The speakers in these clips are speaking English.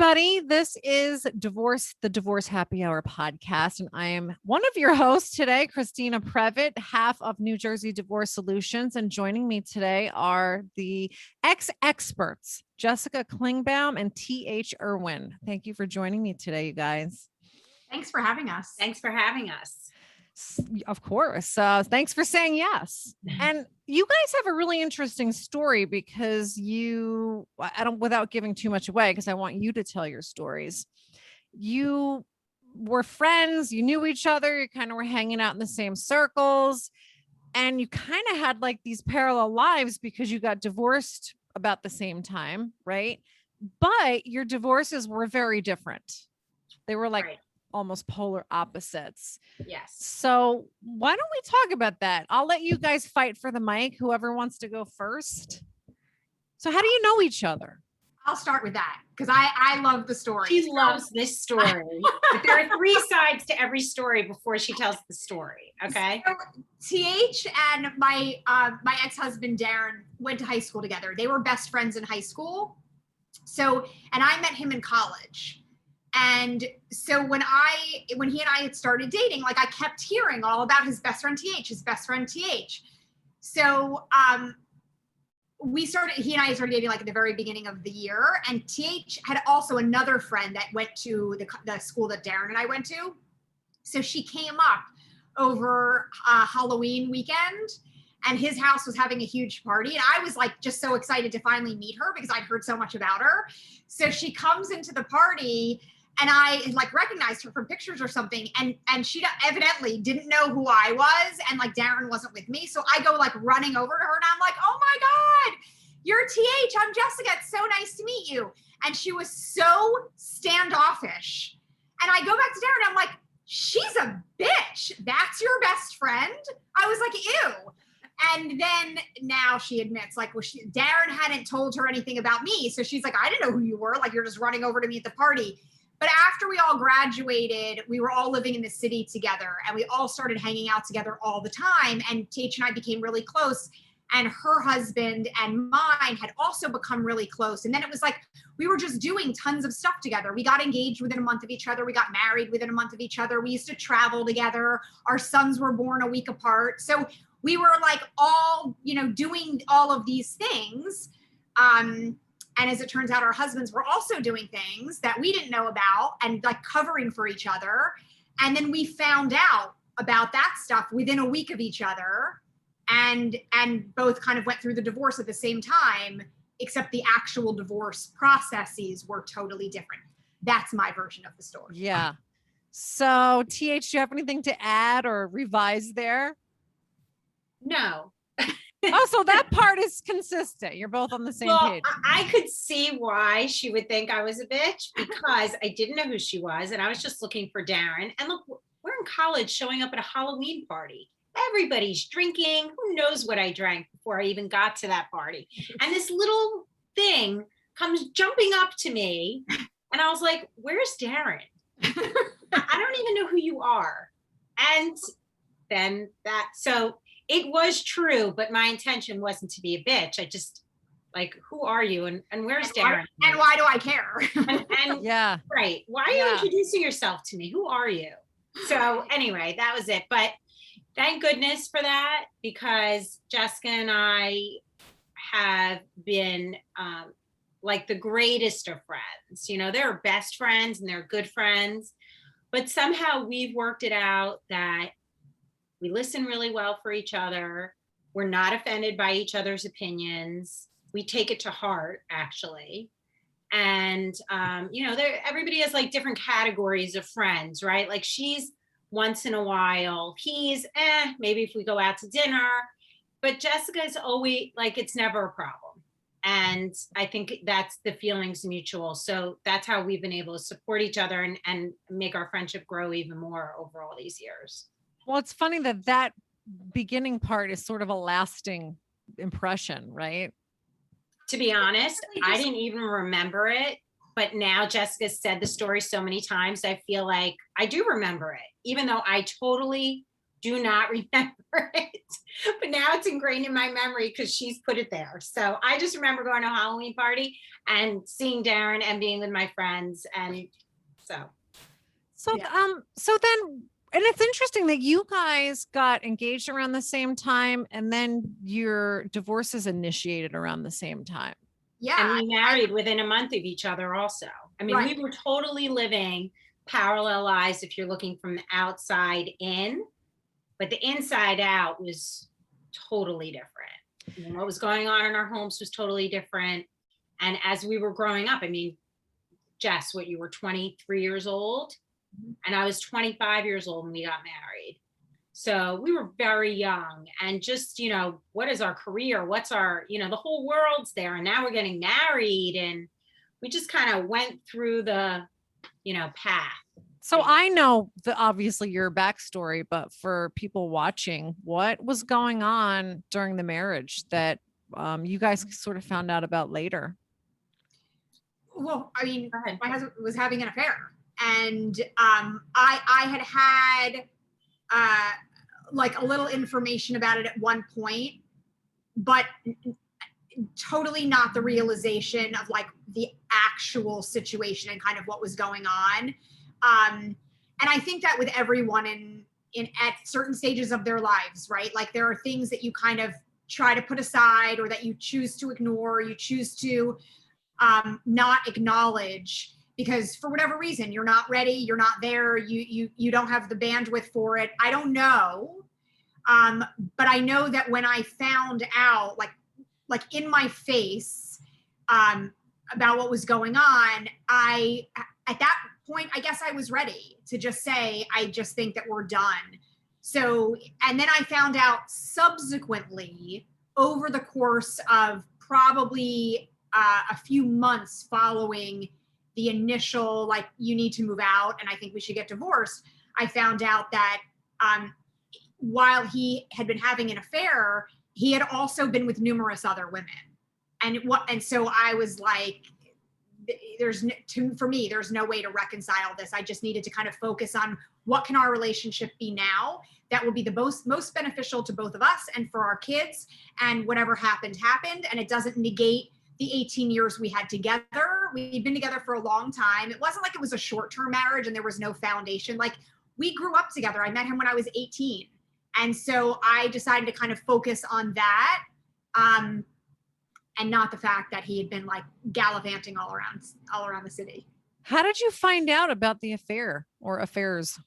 everybody. This is the Divorce Happy Hour podcast, and I am one of your hosts today, Christina Previtt, half of New Jersey Divorce Solutions. And joining me today are the ex-experts, Jessica Klingbaum and T.H. Irwin. Thank you for joining me today, you guys. Thanks for having us. Thanks for having us. Of course. Thanks for saying yes. And you guys have a really interesting story because without giving too much away, because I want you to tell your stories. You were friends, you knew each other, you kind of were hanging out in the same circles, and you kind of had like these parallel lives because you got divorced about the same time, right? But your divorces were very different. They were like almost polar opposites. Yes. So why don't we talk about that? I'll let you guys fight for the mic, whoever wants to go first. So how do you know each other? I'll start with that because I love the story. She loves this story. But there are three sides to every story before she tells the story. Okay. So, TH and my ex-husband Darren went to high school together. They were best friends in high school. So, and I met him in college. And so when he and I had started dating, like I kept hearing all about his best friend TH. So he and I started dating like at the very beginning of the year. And TH had also another friend that went to the school that Darren and I went to. So she came up over Halloween weekend, and his house was having a huge party. And I was like just so excited to finally meet her because I'd heard so much about her. So she comes into the party, and I like recognized her from pictures or something. And she evidently didn't know who I was. And like Darren wasn't with me. So I go like running over to her and I'm like, oh my God, you're TH, I'm Jessica. It's so nice to meet you. And she was so standoffish. And I go back to Darren and I'm like, she's a bitch. That's your best friend? I was like, ew. And then now she admits like, Darren hadn't told her anything about me. So she's like, I didn't know who you were. Like, you're just running over to me at the party. But after we all graduated, we were all living in the city together and we all started hanging out together all the time. And TH and I became really close, and her husband and mine had also become really close. And then it was like, we were just doing tons of stuff together. We got engaged within a month of each other. We got married within a month of each other. We used to travel together. Our sons were born a week apart. So we were like all, doing all of these things. And as it turns out, our husbands were also doing things that we didn't know about and like covering for each other. And then we found out about that stuff within a week of each other, and both kind of went through the divorce at the same time, except the actual divorce processes were totally different. That's my version of the story. Yeah. So TH, do you have anything to add or revise there? No. Oh, so that part is consistent. You're both on the same page. I could see why she would think I was a bitch because I didn't know who she was. And I was just looking for Darren. And look, we're in college showing up at a Halloween party. Everybody's drinking. Who knows what I drank before I even got to that party? And this little thing comes jumping up to me. And I was like, where's Darren? I don't even know who you are. And then so it was true, but my intention wasn't to be a bitch. I just like, who are you? And where's Darren? And why do I care? and yeah. Right. Why are you introducing yourself to me? Who are you? So anyway, that was it. But thank goodness for that, because Jessica and I have been like the greatest of friends. They're best friends and they're good friends, but somehow we've worked it out that we listen really well for each other. We're not offended by each other's opinions. We take it to heart, actually. And, everybody has like different categories of friends, right? Like she's once in a while, he's, maybe if we go out to dinner, but Jessica's always like, it's never a problem. And I think that's the feelings mutual. So that's how we've been able to support each other and make our friendship grow even more over all these years. Well, it's funny that beginning part is sort of a lasting impression, right? To be honest, I didn't even remember it, but now Jessica said the story so many times, I feel like I do remember it, even though I totally do not remember it, but now it's ingrained in my memory because she's put it there. So I just remember going to a Halloween party and seeing Darren and being with my friends. And so, So, Yeah. so then, and it's interesting that you guys got engaged around the same time, and then your divorce is initiated around the same time. Yeah. and we married within a month of each other also. I mean, Right. we were totally living parallel lives if you're looking from the outside in, but the inside out was totally different. I mean, what was going on in our homes was totally different. And as we were growing up, I mean, Jess, what, you were 23 years old, and I was 25 years old when we got married. So we were very young, and just, what is our career? What's our, the whole world's there. And now we're getting married, and we just kind of went through the, path. So I know obviously your backstory, but for people watching, what was going on during the marriage that you guys sort of found out about later? Well, I mean, Go ahead. my husband was having an affair, and I had like a little information about it at one point, but totally not the realization of like the actual situation and kind of what was going on. And I think that with everyone in at certain stages of their lives, right? Like there are things that you kind of try to put aside, or that you choose to ignore, you choose to not acknowledge, because for whatever reason you're not ready, you're not there, you don't have the bandwidth for it. I don't know, but I know that when I found out, like in my face, about what was going on, at that point, I guess I was ready to just say, I just think that we're done. So, and then I found out subsequently, over the course of probably a few months following the initial, like, you need to move out and I think we should get divorced, I found out that while he had been having an affair, he had also been with numerous other women. And so I was like, for me, there's no way to reconcile this. I just needed to kind of focus on what can our relationship be now that will be the most beneficial to both of us and for our kids, and whatever happened, and it doesn't negate the 18 years we had together. We'd been together for a long time. It wasn't like it was a short-term marriage and there was no foundation. Like, we grew up together. I met him when I was 18. And so I decided to kind of focus on that, and not the fact that he had been like gallivanting all around the city. How did you find out about the affair or affairs?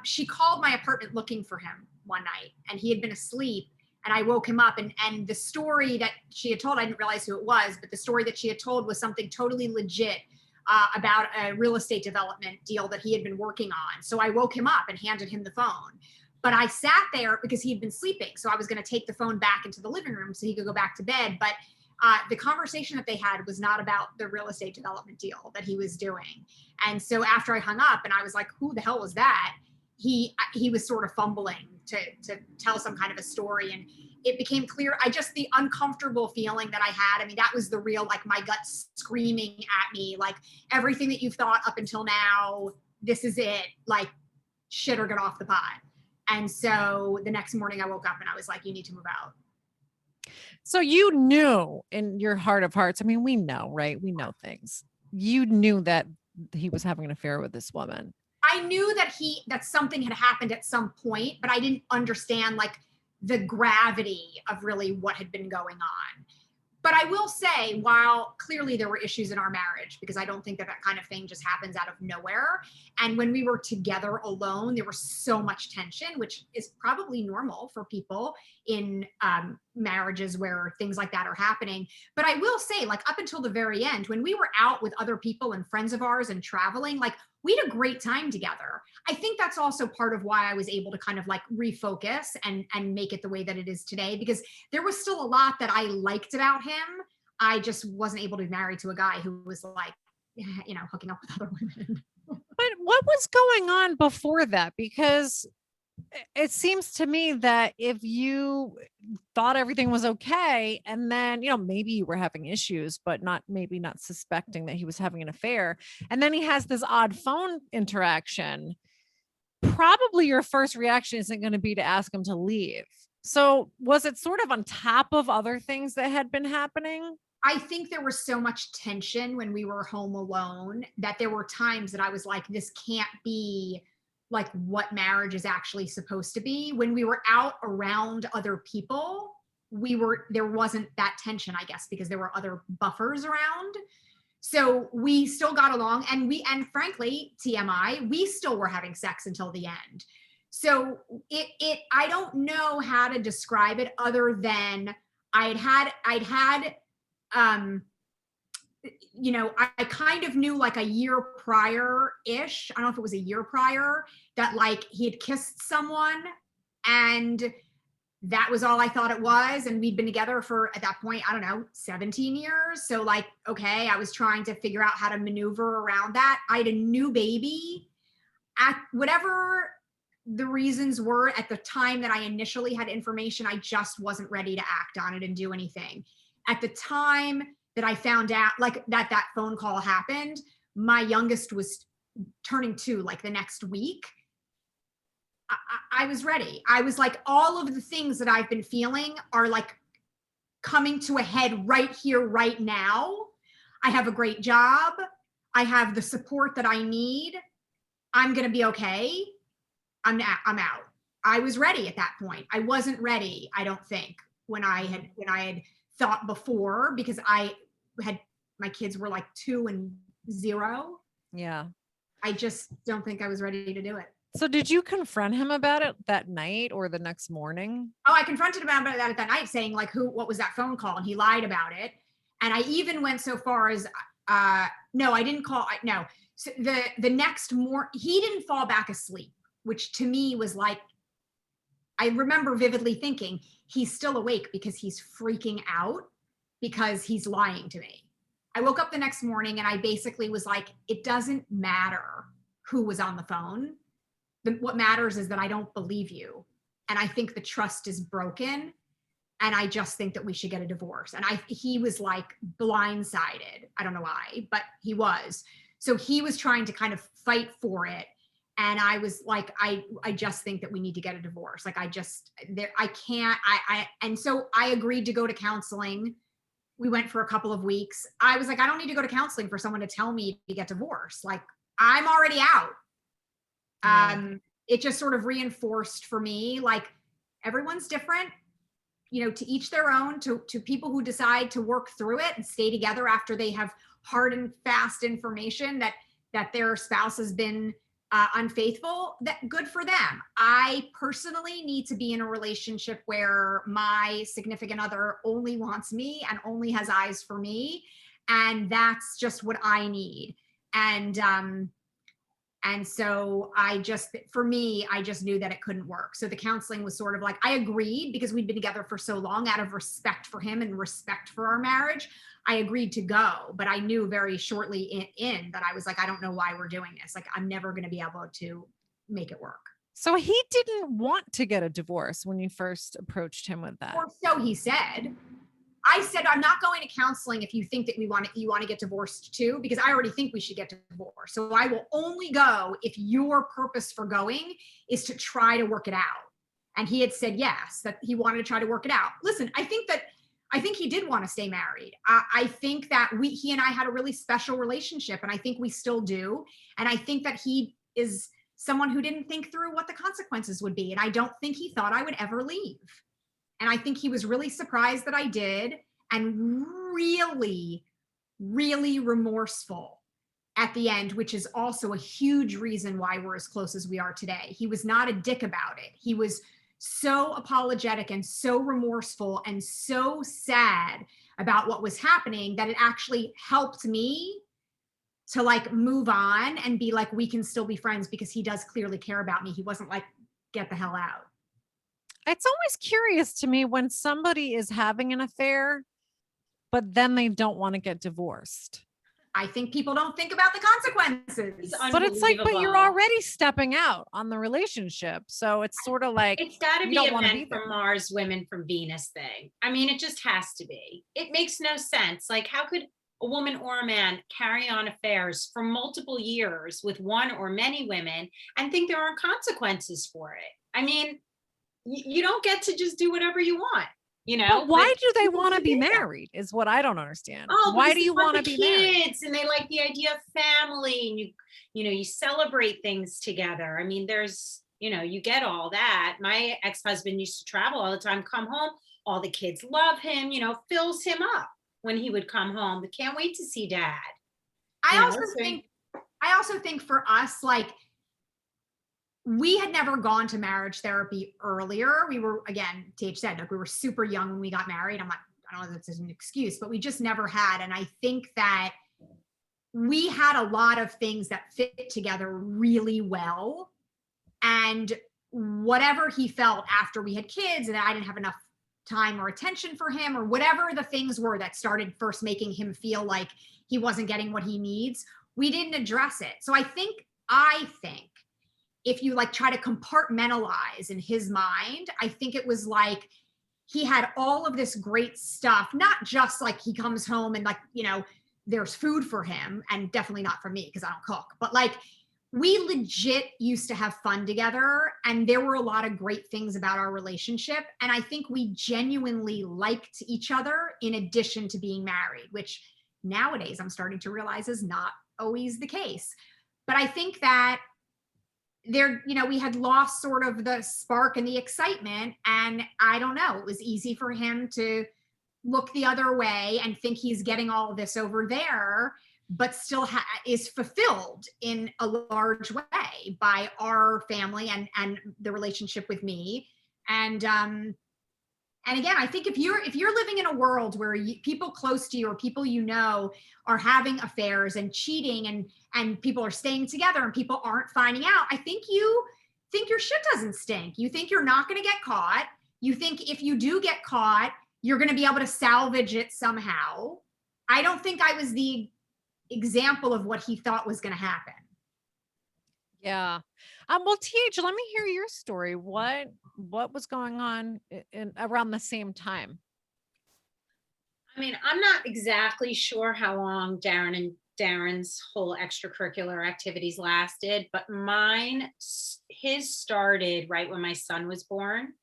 She called my apartment looking for him one night, and he had been asleep, and I woke him up, and the story that she had told, I didn't realize who it was, but the story that she had told was something totally legit, about a real estate development deal that he had been working on. So I woke him up and handed him the phone. But I sat there because he had been sleeping. So I was going to take the phone back into the living room so he could go back to bed. But the conversation that they had was not about the real estate development deal that he was doing. And so after I hung up and I was like, who the hell was that? He was sort of fumbling to tell some kind of a story. And it became clear, the uncomfortable feeling that I had, I mean, that was the real, like, my gut screaming at me, like, everything that you've thought up until now, this is it, like, shit or get off the pot. And so the next morning I woke up and I was like, you need to move out. So you knew in your heart of hearts, I mean, we know, right? We know things. You knew that he was having an affair with this woman. I knew that something had happened at some point, but I didn't understand like the gravity of really what had been going on. But I will say, while clearly there were issues in our marriage, because I don't think that kind of thing just happens out of nowhere. And when we were together alone, there was so much tension, which is probably normal for people in marriages where things like that are happening. But I will say, like, up until the very end, when we were out with other people and friends of ours and traveling, like, we had a great time together. I think that's also part of why I was able to kind of like refocus and make it the way that it is today, because there was still a lot that I liked about him. I just wasn't able to be married to a guy who was like, hooking up with other women. But what was going on before that? Because it seems to me that if you thought everything was okay, and then, maybe you were having issues, but not suspecting that he was having an affair. And then he has this odd phone interaction. probably your first reaction isn't going to be to ask him to leave. So was it sort of on top of other things that had been happening? I think there was so much tension when we were home alone that there were times that I was like, this can't be like what marriage is actually supposed to be. When we were out around other people, there wasn't that tension, I guess, because there were other buffers around. So we still got along, and frankly, TMI, we still were having sex until the end. So I don't know how to describe it other than I'd had I kind of knew like a year prior-ish, I don't know if it was a year prior, that like he had kissed someone, and that was all I thought it was. And we'd been together for, at that point, I don't know, 17 years. So like, okay, I was trying to figure out how to maneuver around that. I had a new baby. At whatever the reasons were at the time that I initially had information, I just wasn't ready to act on it and do anything. At the time that I found out like that phone call happened, my youngest was turning 2 like the next week. I was ready. I was like, all of the things that I've been feeling are like coming to a head right here, right now. I have a great job. I have the support that I need. I'm going to be okay. I'm out. I was ready at that point. I wasn't ready, I don't think, when I had thought before, because my kids were like 2 and 0. Yeah. I just don't think I was ready to do it. So did you confront him about it that night or the next morning? Oh, I confronted him about that night, saying like, what was that phone call? And he lied about it. And I even went so far as, no, I didn't call. No. So the next morning, he didn't fall back asleep, which to me was like, I remember vividly thinking he's still awake because he's freaking out because he's lying to me. I woke up the next morning and I basically was like, it doesn't matter who was on the phone. What matters is that I don't believe you. And I think the trust is broken. And I just think that we should get a divorce. And he was like blindsided. I don't know why, but he was. So he was trying to kind of fight for it. And I was like, I just think that we need to get a divorce. Like, and so I agreed to go to counseling. We went for a couple of weeks. I was like, I don't need to go to counseling for someone to tell me to get divorced. Like, I'm already out. It just sort of reinforced for me, like, everyone's different, to each their own, to people who decide to work through it and stay together after they have hard and fast information that their spouse has been unfaithful, that good for them. I personally need to be in a relationship where my significant other only wants me and only has eyes for me. And that's just what I need. And so for me, I just knew that it couldn't work. So the counseling was sort of like, I agreed because we'd been together for so long, out of respect for him and respect for our marriage, I agreed to go. But I knew very shortly in that I was like, I don't know why we're doing this. Like, I'm never going to be able to make it work. So he didn't want to get a divorce when you first approached him with that. Or so he said. I said, I'm not going to counseling if you think that you want to get divorced too, because I already think we should get divorced. So I will only go if your purpose for going is to try to work it out. And he had said yes, that he wanted to try to work it out. Listen, I think he did want to stay married. I think that he and I had a really special relationship, and I think we still do. And I think that he is someone who didn't think through what the consequences would be. And I don't think he thought I would ever leave. And I think he was really surprised that I did, and really, really remorseful at the end, which is also a huge reason why we're as close as we are today. He was not a dick about it. He was so apologetic and so remorseful and so sad about what was happening that it actually helped me to like move on and be like, we can still be friends, because he does clearly care about me. He wasn't like, get the hell out. It's always curious to me when somebody is having an affair, but then they don't want to get divorced. I think people don't think about the consequences. But it's like, but you're already stepping out on the relationship. So it's sort of like, it's got to be a men from Mars, women from Venus thing. I mean, it just has to be. It makes no sense. Like, how could a woman or a man carry on affairs for multiple years with one or many women and think there aren't consequences for it. I mean, you don't get to just do whatever you want, you know? But why do they people want to do be that. married is what I don't understand. Oh, Why because do they you want want to the be married? kids and they like the idea of family, and you celebrate things together. I mean, you get all that. My ex-husband used to travel all the time, come home, all the kids love him, fills him up when he would come home. They can't wait to see dad. I also think for us, like, we had never gone to marriage therapy earlier. We were, again, TH said, like, we were super young when we got married. I don't know if that's an excuse, but we just never had. And I think that we had a lot of things that fit together really well. And whatever he felt after we had kids and I didn't have enough time or attention for him, or whatever the things were that started first making him feel like he wasn't getting what he needs, we didn't address it. So I think if you like try to compartmentalize in his mind, I think it was like he had all of this great stuff, not just like he comes home and like, there's food for him, and definitely not for me because I don't cook, but like we legit used to have fun together, and there were a lot of great things about our relationship. And I think we genuinely liked each other in addition to being married, which nowadays I'm starting to realize is not always the case. But I think that we had lost sort of the spark and the excitement. And I don't know, it was easy for him to look the other way and think he's getting all of this over there, but still is fulfilled in a large way by our family and the relationship with me. And again, I think if you're living in a world where people close to you or people are having affairs and cheating and people are staying together and people aren't finding out, I think you think your shit doesn't stink. You think you're not going to get caught. You think if you do get caught, you're going to be able to salvage it somehow. I don't think I was the example of what he thought was going to happen. Yeah. Well, TH, let me hear your story. What was going on around the same time? I mean, I'm not exactly sure how long Darren's whole extracurricular activities lasted, but his started right when my son was born.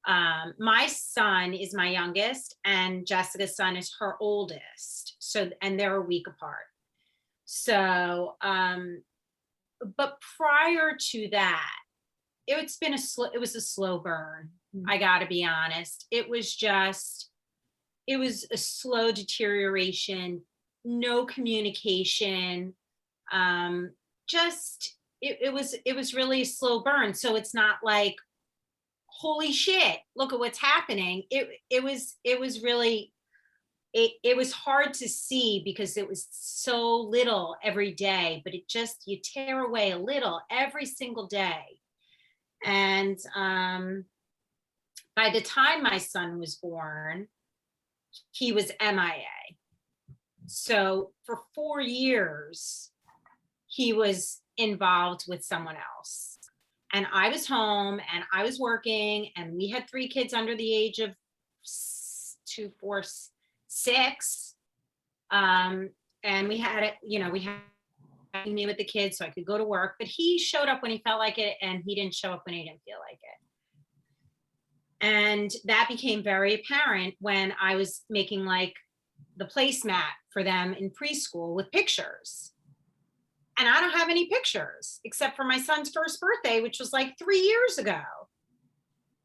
My son is my youngest and Jessica's son is her oldest. So, and they're a week apart. So, but prior to that, it was a slow burn. Mm-hmm. I gotta be honest. It was a slow deterioration, no communication. It was really a slow burn. So it's not like, holy shit, look at what's happening. It was hard to see because it was so little every day, but you tear away a little every single day. And by the time my son was born, he was MIA. So for 4 years, he was involved with someone else. And I was home and I was working, and we had 3 kids under the age of 2, 4, 6. And we had me with the kids so I could go to work, but he showed up when he felt like it and he didn't show up when he didn't feel like it. And that became very apparent when I was making like the placemat for them in preschool with pictures. And I don't have any pictures except for my son's first birthday, which was like 3 years ago.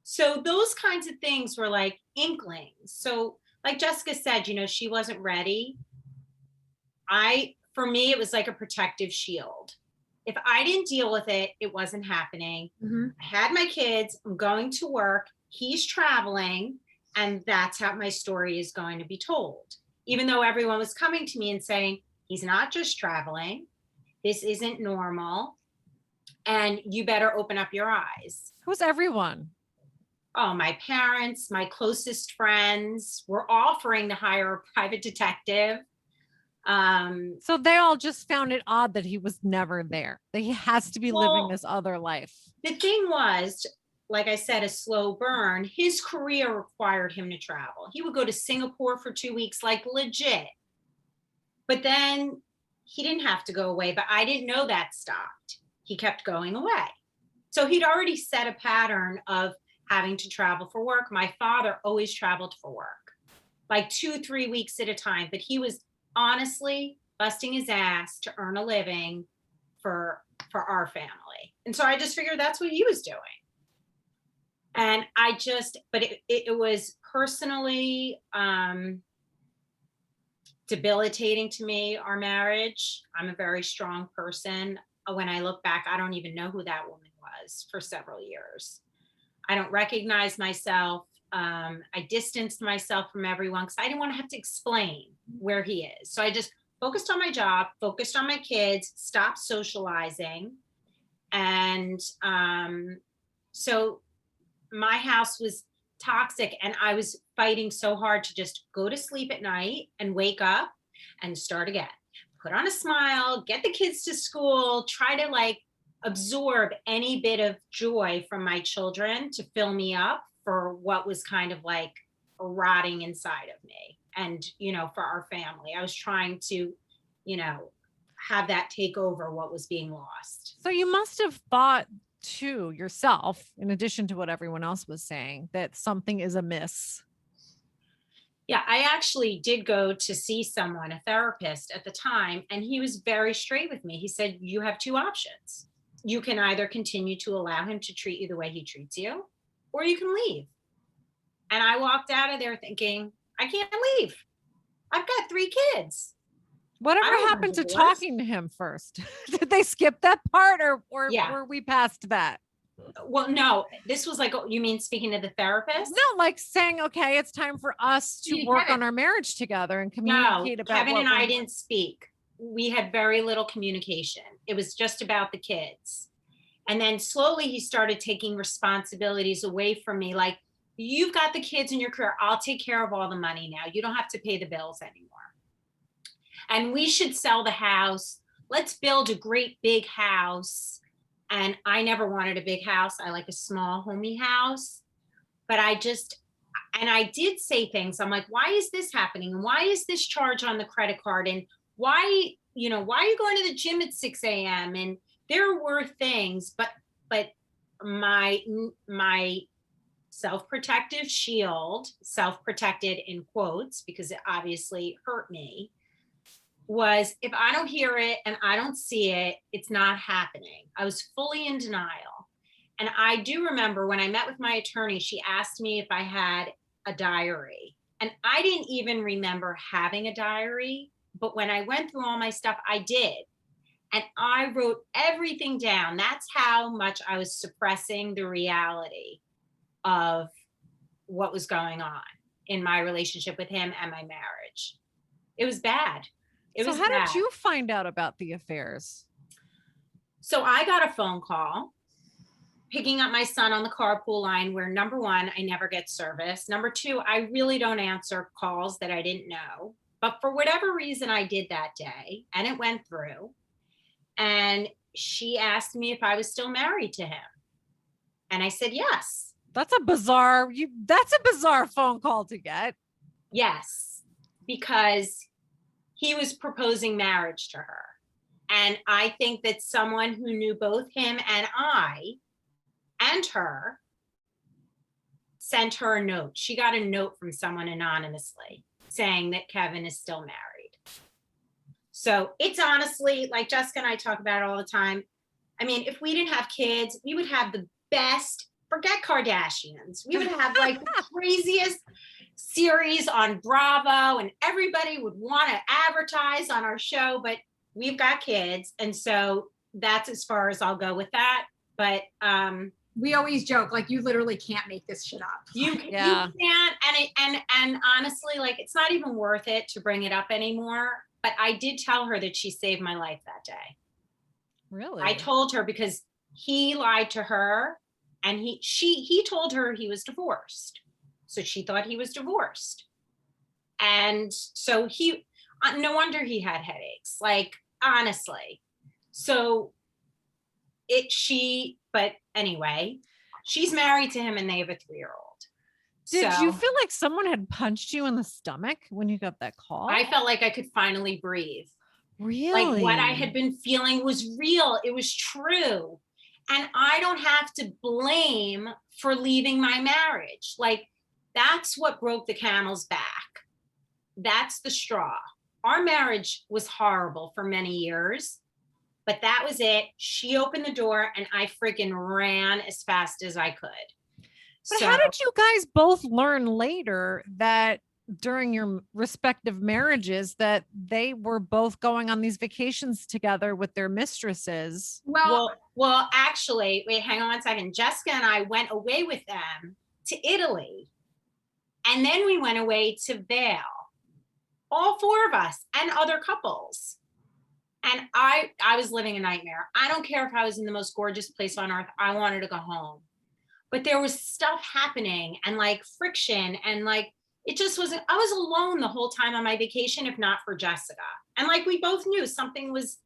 So those kinds of things were like inklings. So like Jessica said, she wasn't ready. For me, it was like a protective shield. If I didn't deal with it, it wasn't happening. Mm-hmm. I had my kids, I'm going to work, he's traveling, and that's how my story is going to be told. Even though everyone was coming to me and saying, he's not just traveling, this isn't normal, and you better open up your eyes. Who's everyone? Oh, my parents, my closest friends were offering to hire a private detective. So they all just found it odd that he was never there, that he has to be living this other life. The thing was, like I said, a slow burn. His career required him to travel. He would go to Singapore for 2 weeks, like legit. But then he didn't have to go away, but I didn't know that stopped. He kept going away. So he'd already set a pattern of having to travel for work. My father always traveled for work, like 2-3 weeks at a time, but he was honestly busting his ass to earn a living for our family. And so I just figured that's what he was doing. And but it was personally debilitating to me, our marriage. I'm a very strong person. When I look back, I don't even know who that woman was for several years. I don't recognize myself. I distanced myself from everyone because I didn't want to have to explain where he is. So I just focused on my job, focused on my kids, stopped socializing. And so my house was toxic, and I was fighting so hard to just go to sleep at night and wake up and start again. Put on a smile, get the kids to school, try to like absorb any bit of joy from my children to fill me up for what was kind of like rotting inside of me. And, for our family, I was trying to, have that take over what was being lost. So you must have thought to yourself, in addition to what everyone else was saying, that something is amiss. Yeah, I actually did go to see someone, a therapist at the time, and he was very straight with me. He said, you have two options. You can either continue to allow him to treat you the way he treats you, or you can leave. And I walked out of there thinking, I can't leave. I've got 3 kids. Whatever happened to talking to him first? Did they skip that part, or were we past that? Well, no, this was like, you mean speaking to the therapist? No, like saying, okay, it's time for us to work on our marriage together and communicate about Kevin and I didn't speak. We had very little communication. It was just about the kids. And then slowly he started taking responsibilities away from me. Like, you've got the kids in your career. I'll take care of all the money now. You don't have to pay the bills anymore. And we should sell the house. Let's build a great big house. And I never wanted a big house. I like a small, homey house. But I did say things. I'm like, why is this happening? And why is this charge on the credit card? And why are you going to the gym at 6 a.m.? And there were things, but my self-protective shield, self-protected in quotes, because it obviously hurt me, was if I don't hear it and I don't see it, it's not happening. I was fully in denial. And I do remember when I met with my attorney, she asked me if I had a diary. And I didn't even remember having a diary. But when I went through all my stuff, I did. And I wrote everything down. That's how much I was suppressing the reality of what was going on in my relationship with him and my marriage. It was bad. So how did you find out about the affairs? So I got a phone call picking up my son on the carpool line where, number one, I never get service. Number two, I really don't answer calls that I didn't know. But for whatever reason, I did that day and it went through. And she asked me if I was still married to him. And I said, yes. That's a bizarre phone call to get. Yes, because he was proposing marriage to her. And I think that someone who knew both him and I and her sent her a note. She got a note from someone anonymously saying that Kevin is still married. So it's honestly, like Jessica and I talk about it all the time. I mean, if we didn't have kids, we would have the best, forget Kardashians. We would have like the craziest series on Bravo, and everybody would want to advertise on our show, but we've got kids. And so that's as far as I'll go with that. But we always joke, like, you literally can't make this shit up. You can't. And honestly, like, it's not even worth it to bring it up anymore. But I did tell her that she saved my life that day. Really? I told her because he lied to her, and he told her he was divorced. So she thought he was divorced. And so no wonder he had headaches, like, honestly. So but anyway, she's married to him and they have a 3-year-old. Did you So feel like someone had punched you in the stomach when you got that call? I felt like I could finally breathe. Really? Like what I had been feeling was real. It was true. And I don't have to blame for leaving my marriage. Like that's what broke the camel's back. That's the straw. Our marriage was horrible for many years, but that was it. She opened the door and I freaking ran as fast as I could. But So how did you guys both learn later that during your respective marriages that they were both going on these vacations together with their mistresses? well, actually, wait, hang on 1 second. Jessica and I went away with them to Italy. And then we went away to Vail. All four of us and other couples. And I was living a nightmare. I don't care if I was in the most gorgeous place on earth. I wanted to go home. But there was stuff happening and like friction and like it just wasn't, I was alone the whole time on my vacation, if not for Jessica. And like we both knew something was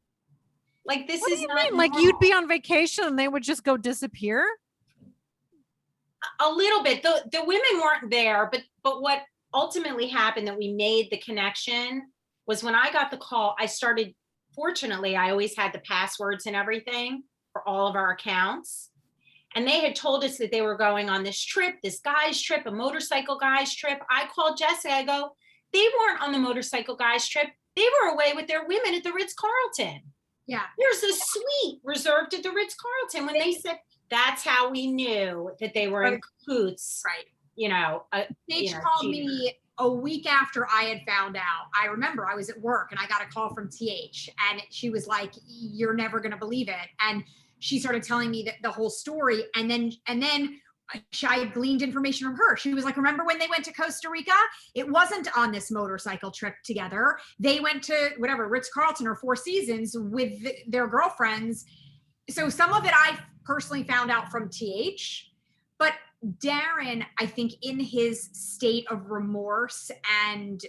like, this What is do you not mean? Like normal. you'd be on vacation and they would just go disappear? A little bit. The women weren't there, but what ultimately happened that we made the connection was when I got the call, I started, fortunately, I always had the passwords and everything for all of our accounts. And they had told us that they were going on this trip, this guy's trip, a motorcycle guy's trip. I called Jessica, I go, they weren't on the motorcycle guy's trip. They were away with their women at the Ritz-Carlton. Yeah. There's a suite reserved at the Ritz-Carlton. When they said, that's how we knew that they were in cahoots. Right. You know, Paige called me a week after I had found out. I remember I was at work and I got a call from TH and she was like, you're never going to believe it. And she started telling me the whole story. And then I gleaned information from her. She was like, remember when they went to Costa Rica? It wasn't on this motorcycle trip together. They went to whatever, Ritz-Carlton or Four Seasons with their girlfriends. So some of it I personally found out from TH, but Darren, I think in his state of remorse and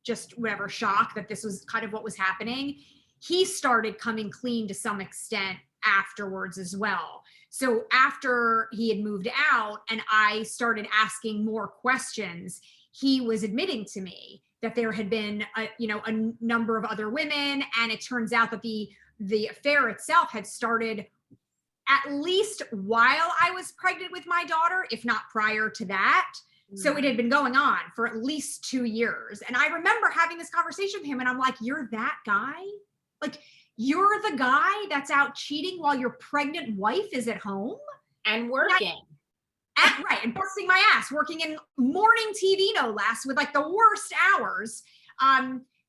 just whatever shock that this was kind of what was happening, he started coming clean to some extent afterwards as well. So after he had moved out and I started asking more questions, he was admitting to me that there had been a number of other women, and it turns out that the affair itself had started at least while I was pregnant with my daughter, if not prior to that. So it had been going on for at least 2 years. And I remember having this conversation with him and I'm like, you're that guy? Like, you're the guy that's out cheating while your pregnant wife is at home? And working. Right, and busting my ass, working in morning TV, no less, with like the worst hours.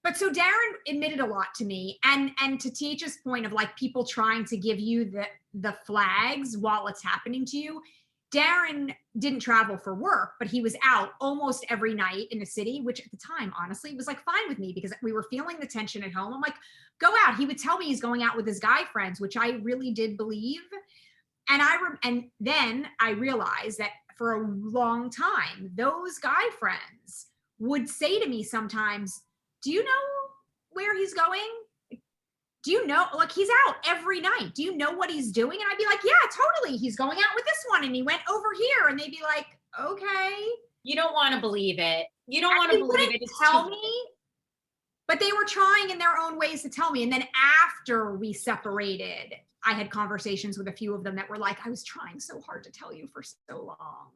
But so Darren admitted a lot to me, and to TH's point of like people trying to give you the flags while it's happening to you. Darren didn't travel for work, but he was out almost every night in the city, which at the time, honestly, was like fine with me because we were feeling the tension at home. I'm like, go out. He would tell me he's going out with his guy friends, which I really did believe. And then I realized that for a long time, those guy friends would say to me sometimes, do you know where he's going? Do you know, like he's out every night. Do you know what he's doing? And I'd be like, yeah, totally. He's going out with this one and he went over here. And they'd be like, okay. You don't want to believe it. You don't want to believe it. Tell me. But they were trying in their own ways to tell me. And then after we separated, I had conversations with a few of them that were like, I was trying so hard to tell you for so long.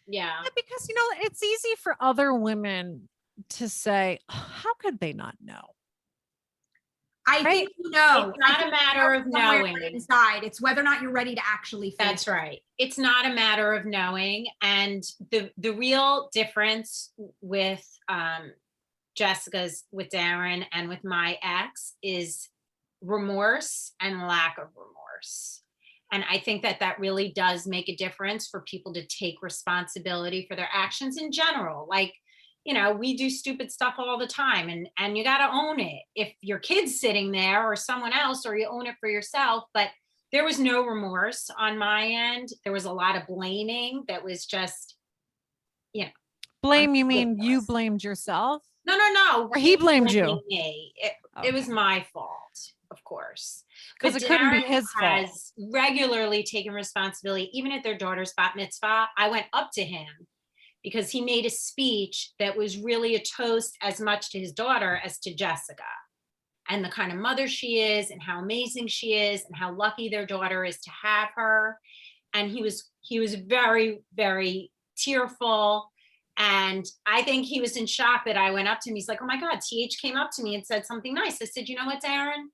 Yeah. Because, it's easy for other women to say, how could they not know? I think it's not a matter of knowing inside. It's whether or not you're ready to actually face That's right. It's not a matter of knowing. And the real difference with Jessica's, with Darren and with my ex is remorse and lack of remorse. And I think that really does make a difference for people to take responsibility for their actions in general. Like, we do stupid stuff all the time and you got to own it. If your kid's sitting there or someone else, or you own it for yourself. But there was no remorse on my end. There was a lot of blaming that was just, Blame, you mean you blamed yourself? No. Or he blamed you? Me. It was my fault. of course. 'Cause But it couldn't be Darren his fault. has regularly taken responsibility, even at their daughter's bat mitzvah. I went up to him because he made a speech that was really a toast as much to his daughter as to Jessica, and the kind of mother she is and how amazing she is and how lucky their daughter is to have her. And he was very, very tearful. And I think he was in shock that I went up to him. He's like, oh my God, TH came up to me and said something nice. I said, you know what, Darren?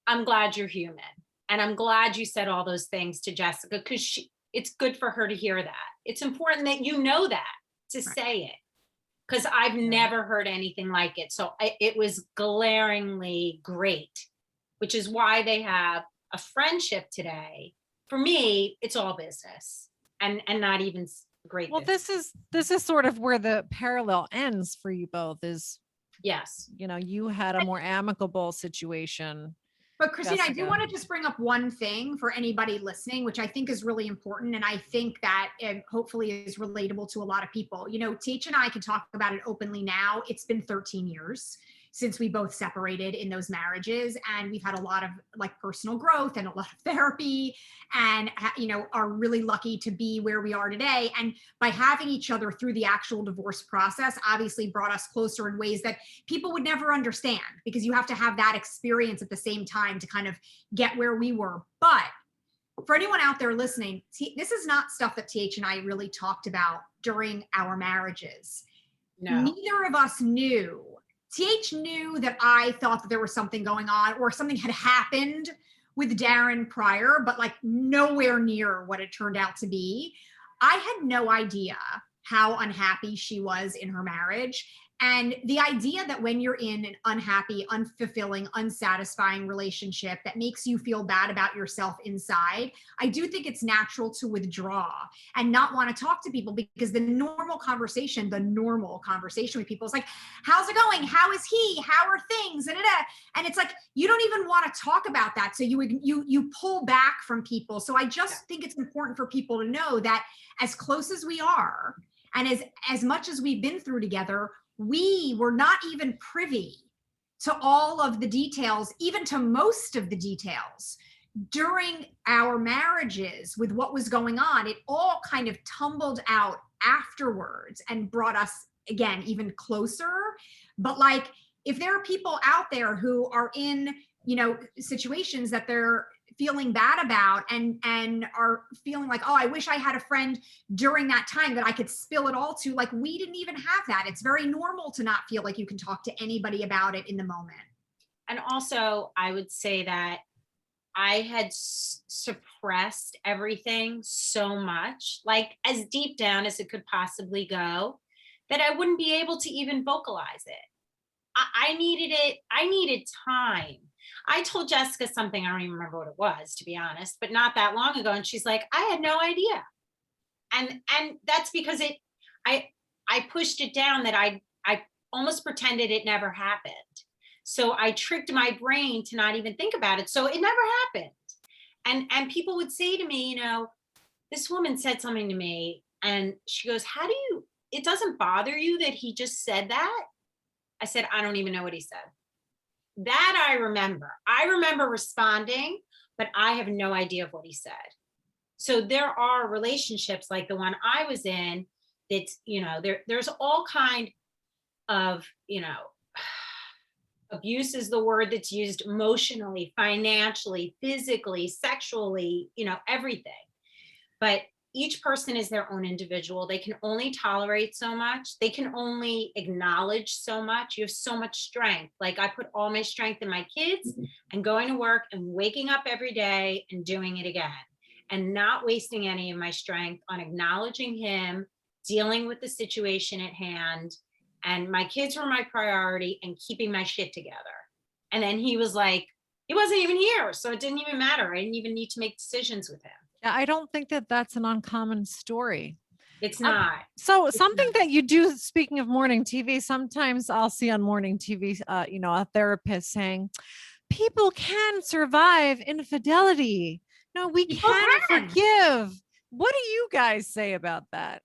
I'm glad you're human. And I'm glad you said all those things to Jessica, because it's good for her to hear that. It's important that you know that, to say it, because I've never heard anything like it. So it was glaringly great, which is why they have a friendship today. For me, it's all business and not even great. Well, business. this is sort of where the parallel ends for you both is, Yes. you know, you had a more amicable situation. But Christina, I do Jessica. want to just bring up one thing for anybody listening, which I think is really important. And I think that hopefully is relatable to a lot of people. You know, Teach and I can talk about it openly now. It's been 13 years since we both separated in those marriages. And we've had a lot of like personal growth and a lot of therapy, and, you know, are really lucky to be where we are today. And by having each other through the actual divorce process, obviously brought us closer in ways that people would never understand, because you have to have that experience at the same time to kind of get where we were. But for anyone out there listening, this is not stuff that TH and I really talked about during our marriages. No. Neither of us knew. TH knew that I thought that there was something going on or something had happened with Darren prior, but like nowhere near what it turned out to be. I had no idea how unhappy she was in her marriage. And the idea that when you're in an unhappy, unfulfilling, unsatisfying relationship that makes you feel bad about yourself inside, I do think it's natural to withdraw and not want to talk to people, because the normal conversation with people is like, how's it going? How is he? How are things? And it's like, you don't even want to talk about that. So you pull back from people. So I just think it's important for people to know that as close as we are, and as much as we've been through together, we were not even privy to all of the details, even to most of the details during our marriages with what was going on. It all kind of tumbled out afterwards and brought us, again, even closer. But like, if there are people out there who are in, you know, situations that they're feeling bad about and are feeling like, oh, I wish I had a friend during that time that I could spill it all to, like, we didn't even have that. It's very normal to not feel like you can talk to anybody about it in the moment. And also, I would say that I had suppressed everything so much, like as deep down as it could possibly go, that I wouldn't be able to even vocalize it. I needed it. I needed time. I told Jessica something, I don't even remember what it was, to be honest, but not that long ago. And she's like, I had no idea. And that's because I pushed it down, that I almost pretended it never happened. So I tricked my brain to not even think about it. So it never happened. And people would say to me, you know, this woman said something to me, and she goes, it doesn't bother you that he just said that? I said, I don't even know what he said. That I remember. I remember responding, but I have no idea of what he said. So there are relationships like the one I was in that's, you know, there's all kind of, you know, abuse is the word that's used, emotionally, financially, physically, sexually, you know, everything. But each person is their own individual. They can only tolerate so much. They can only acknowledge so much. You have so much strength. Like, I put all my strength in my kids and going to work and waking up every day and doing it again, and not wasting any of my strength on acknowledging him, dealing with the situation at hand. And my kids were my priority, and keeping my shit together. And then he was like, he wasn't even here, so it didn't even matter. I didn't even need to make decisions with him. Yeah, I don't think that that's an uncommon story. It's not. So something that you do, speaking of morning TV, sometimes I'll see on morning TV, you know, a therapist saying, people can survive infidelity. No, we can forgive. What do you guys say about that?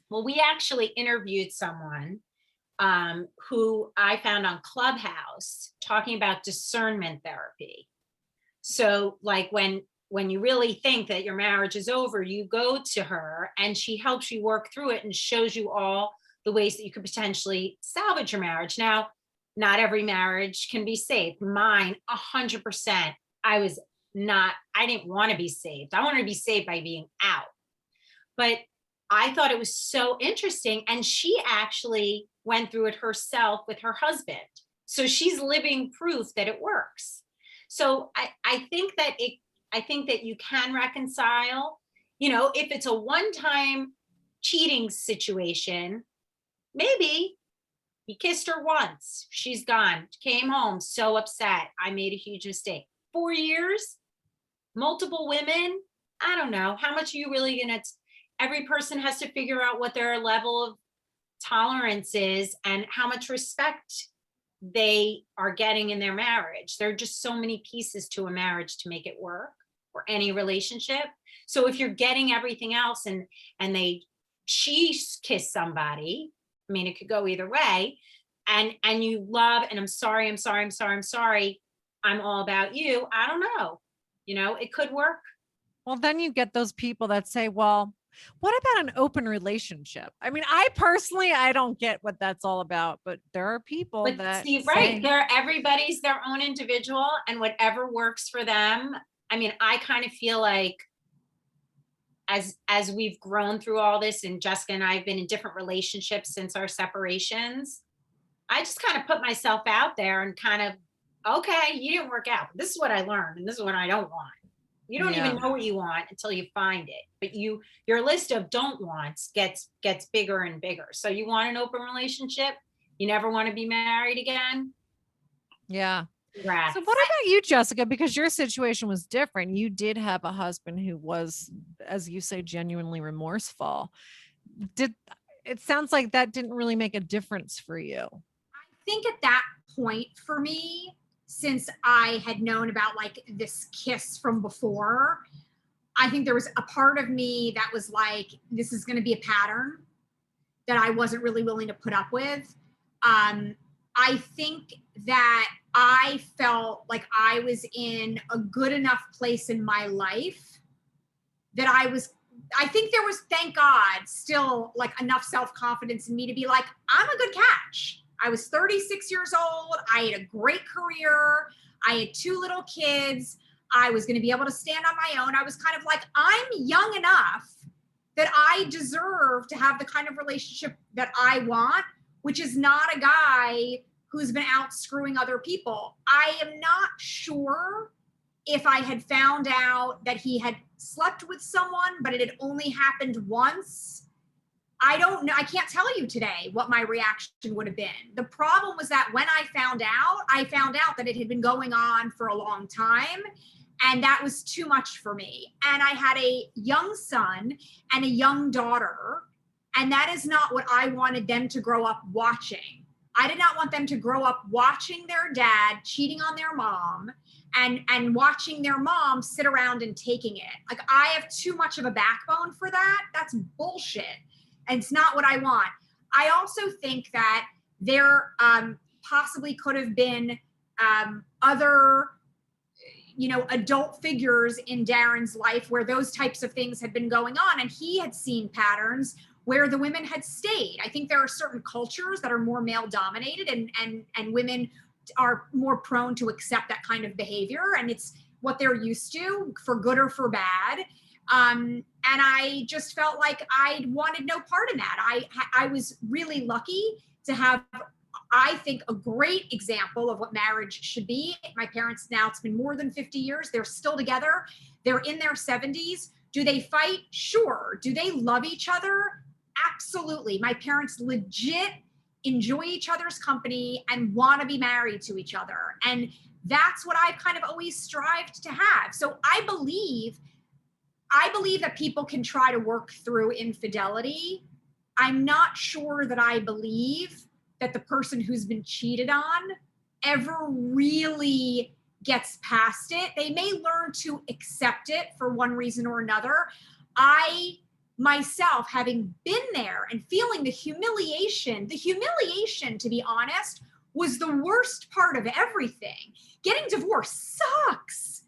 Well, we actually interviewed someone who I found on Clubhouse talking about discernment therapy. So like when you really think that your marriage is over, you go to her and she helps you work through it and shows you all the ways that you could potentially salvage your marriage. Now, not every marriage can be saved. Mine, 100%. I didn't want to be saved. I wanted to be saved by being out. But I thought it was so interesting. And she actually went through it herself with her husband. So she's living proof that it works. So I think that you can reconcile, if it's a one-time cheating situation, maybe he kissed her once, she's gone, came home so upset, I made a huge mistake. 4 years, multiple women, I don't know. How much are you really gonna, every person has to figure out what their level of tolerance is and how much respect they are getting in their marriage. There are just so many pieces to a marriage to make it work, or any relationship. So if you're getting everything else and she kissed somebody, I mean, it could go either way, and you love, and I'm sorry, I'm all about you. I don't know. It could work. Well, then you get those people that say, well, what about an open relationship? I mean, I don't get what that's all about, but there are people But that see, right, everybody's their own individual, and whatever works for them. I mean, I kind of feel like as we've grown through all this, and Jessica and I have been in different relationships since our separations, I just kind of put myself out there and kind of, okay, you didn't work out. This is what I learned, and this is what I don't want. You don't even know what you want until you find it. But your list of don't wants gets bigger and bigger. So you want an open relationship? You never want to be married again? Yeah. Congrats. So what about you, Jessica? Because your situation was different. You did have a husband who was, as you say, genuinely remorseful. It sounds like that didn't really make a difference for you? I think at that point for me, since I had known about like this kiss from before, I think there was a part of me that was like, this is going to be a pattern that I wasn't really willing to put up with. I think that I felt like I was in a good enough place in my life that I think there was, thank God, still like enough self-confidence in me to be like, I'm a good catch. I was 36 years old. I had a great career. I had 2 little kids. I was going to be able to stand on my own. I was kind of like, I'm young enough that I deserve to have the kind of relationship that I want, which is not a guy who's been out screwing other people. I am not sure if I had found out that he had slept with someone, but it had only happened once. I don't know. I can't tell you today what my reaction would have been. The problem was that when I found out that it had been going on for a long time, and that was too much for me. And I had a young son and a young daughter, and that is not what I wanted them to grow up watching. I did not want them to grow up watching their dad cheating on their mom and watching their mom sit around and taking it. Like, I have too much of a backbone for that. That's bullshit. And it's not what I want. I also think that there possibly could have been other, adult figures in Darren's life where those types of things had been going on, and he had seen patterns where the women had stayed. I think there are certain cultures that are more male dominated, and women are more prone to accept that kind of behavior, and it's what they're used to, for good or for bad. And I just felt like I wanted no part in that. I was really lucky to have, I think, a great example of what marriage should be. My parents now, it's been more than 50 years. They're still together. They're in their 70s. Do they fight? Sure. Do they love each other? Absolutely. My parents legit enjoy each other's company and want to be married to each other. And that's what I've kind of always strived to have. So I believe that people can try to work through infidelity. I'm not sure that I believe that the person who's been cheated on ever really gets past it. They may learn to accept it for one reason or another. I myself, having been there and feeling the humiliation, to be honest, was the worst part of everything. Getting divorced sucks.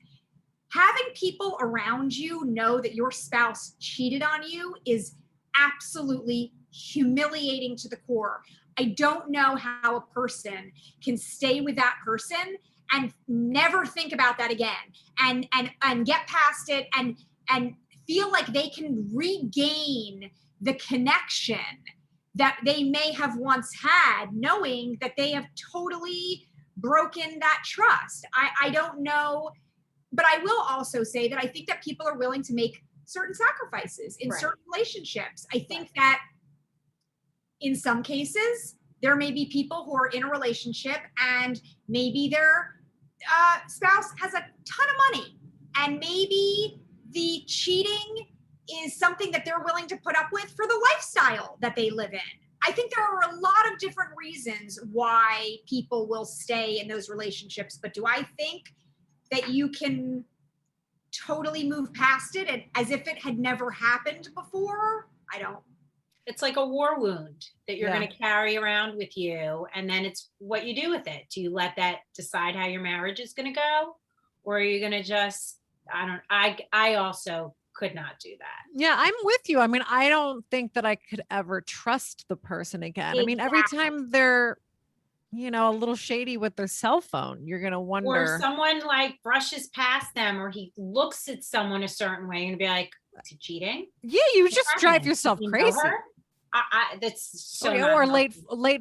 Having people around you know that your spouse cheated on you is absolutely humiliating to the core. I don't know how a person can stay with that person and never think about that again, and get past it, and feel like they can regain the connection that they may have once had, knowing that they have totally broken that trust. I don't know, but I will also say that I think that people are willing to make certain sacrifices in certain relationships. I think that in some cases, there may be people who are in a relationship and maybe their spouse has a ton of money, and maybe the cheating is something that they're willing to put up with for the lifestyle that they live in. I think there are a lot of different reasons why people will stay in those relationships, but do I think that you can totally move past it and as if it had never happened before? I don't. It's like a war wound that you're going to carry around with you. And then it's what you do with it. Do you let that decide how your marriage is going to go? Or are you going to just, I also could not do that. Yeah, I'm with you. I mean, I don't think that I could ever trust the person again. Exactly. I mean, every time they're, a little shady with their cell phone, you're going to wonder. Or someone like brushes past them, or he looks at someone a certain way and be like, is he cheating? Yeah, you just drive yourself crazy. That's so or late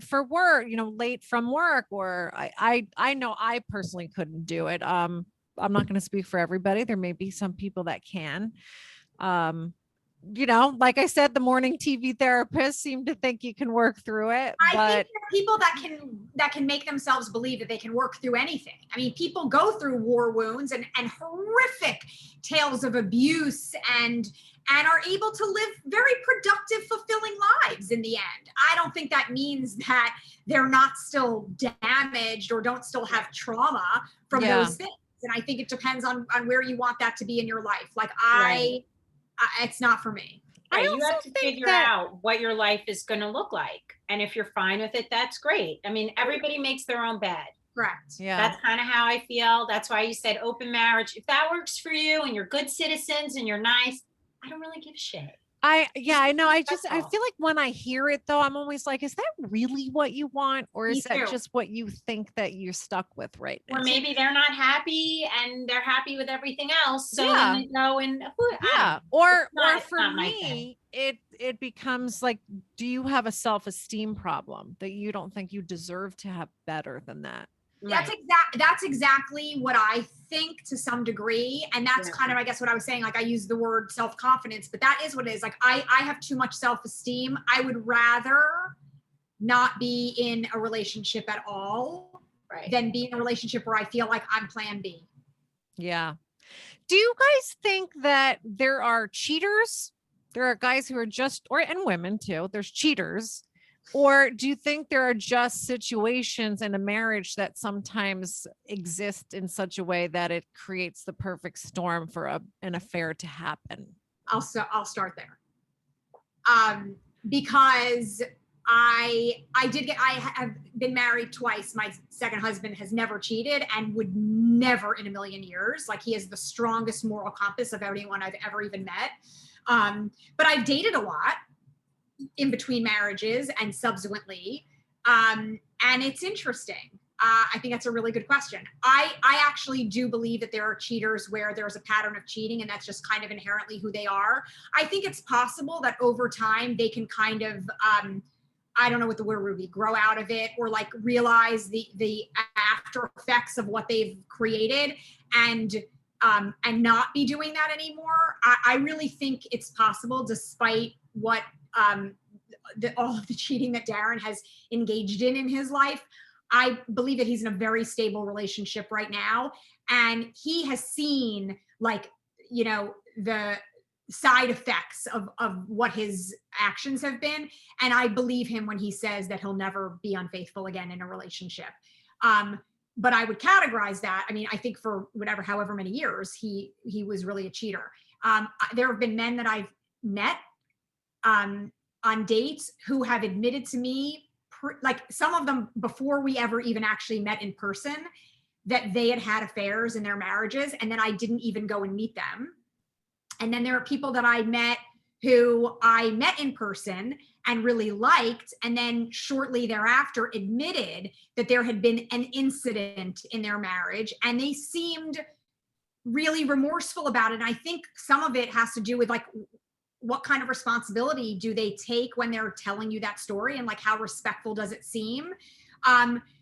for work, late from work, or I know I personally couldn't do it. I'm not going to speak for everybody. There may be some people that can. Like I said, the morning TV therapists seem to think you can work through it. I think there are people that can make themselves believe that they can work through anything. I mean, people go through war wounds and horrific tales of abuse and are able to live very productive, fulfilling lives in the end. I don't think that means that they're not still damaged or don't still have trauma from those things. And I think it depends on where you want that to be in your life. Like it's not for me. Right, you have to figure out what your life is going to look like. And if you're fine with it, that's great. I mean, everybody makes their own bed. Correct. Yeah. That's kind of how I feel. That's why you said open marriage. If that works for you and you're good citizens and you're nice, I don't really give a shit. I know. I feel like when I hear it though, I'm always like, is that really what you want? Or is that just what you think that you're stuck with right now? Or maybe they're not happy and they're happy with everything else. So then they go and or for me, it becomes like, do you have a self-esteem problem that you don't think you deserve to have better than that? Right. That's exactly what I think to some degree. And that's kind of, I guess, what I was saying. Like I use the word self-confidence, but that is what it is. Like I have too much self-esteem. I would rather not be in a relationship at all than be in a relationship where I feel like I'm plan B. Yeah. Do you guys think that there are cheaters? There are guys who are and women too. There's cheaters. Or do you think there are just situations in a marriage that sometimes exist in such a way that it creates the perfect storm for an affair to happen? I'll start there. Because I have been married twice. My second husband has never cheated and would never in a million years. Like he is the strongest moral compass of anyone I've ever even met. But I've dated a lot in between marriages and subsequently. And it's interesting. I think that's a really good question. I actually do believe that there are cheaters where there's a pattern of cheating and that's just kind of inherently who they are. I think it's possible that over time they can kind of, I don't know what the word would be, grow out of it or like realize the after effects of what they've created and not be doing that anymore. I really think it's possible despite what all of the cheating that Darren has engaged in his life. I believe that he's in a very stable relationship right now. And he has seen the side effects of what his actions have been. And I believe him when he says that he'll never be unfaithful again in a relationship. But I would categorize that. I mean, I think for however many years, he was really a cheater. There have been men that I've met on dates who have admitted to me, like some of them before we ever even actually met in person, that they had had affairs in their marriages, and then I didn't even go and meet them. And then there are people that I met who I met in person and really liked, and then shortly thereafter admitted that there had been an incident in their marriage, and they seemed really remorseful about it. And I think some of it has to do with like, what kind of responsibility do they take when they're telling you that story, and like how respectful does it seem?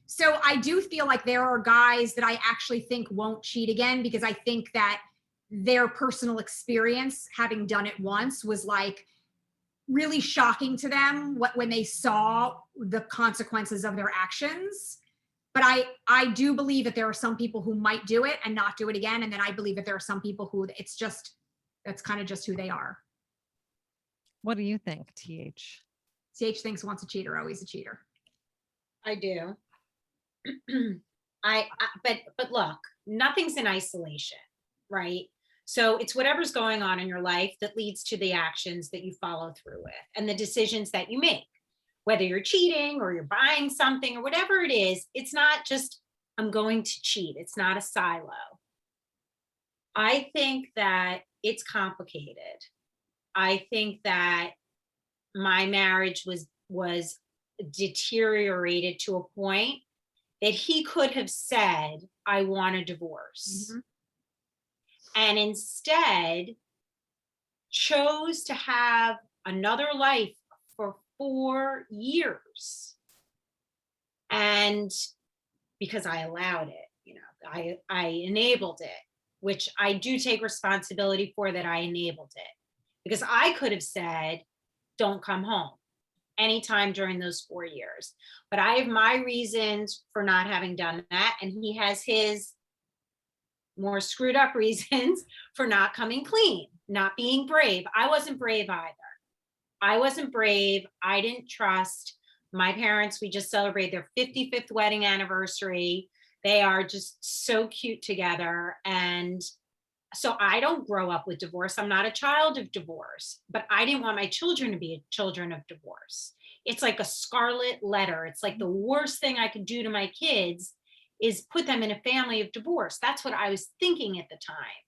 So I do feel like there are guys that I actually think won't cheat again, because I think that their personal experience, having done it once, was like really shocking to them when they saw the consequences of their actions. But I do believe that there are some people who might do it and not do it again. And then I believe that there are some people who that's kind of just who they are. What do you think, TH? TH thinks once a cheater, always a cheater. I do. But look, nothing's in isolation, right? So it's whatever's going on in your life that leads to the actions that you follow through with and the decisions that you make, whether you're cheating or you're buying something or whatever it is. It's not just, I'm going to cheat. It's not a silo. I think that it's complicated. I think that my marriage was deteriorated to a point that he could have said, I want a divorce. Mm-hmm. And instead chose to have another life for 4 years. And because I allowed it, I enabled it, which I do take responsibility for, that I enabled it. Because I could have said, don't come home anytime during those 4 years. But I have my reasons for not having done that. And he has his more screwed up reasons for not coming clean, not being brave. I wasn't brave either. I wasn't brave. I didn't trust my parents. We just celebrated their 55th wedding anniversary. They are just so cute together. And so I don't grow up with divorce. I'm not a child of divorce, but I didn't want my children to be children of divorce. It's like a scarlet letter. It's like the worst thing I could do to my kids is put them in a family of divorce. That's what I was thinking at the time.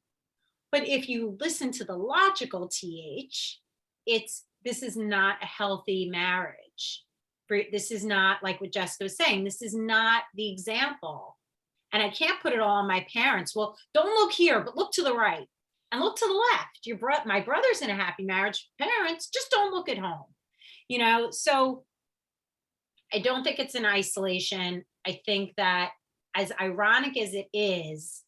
But if you listen to the logical TH, this is not a healthy marriage. This is not, like what Jessica was saying, this is not the example. And I can't put it all on my parents. Well, don't look here, but look to the right and look to the left. My brother's in a happy marriage. Parents, just don't look at home. So I don't think it's in isolation. I think that, as ironic as it is,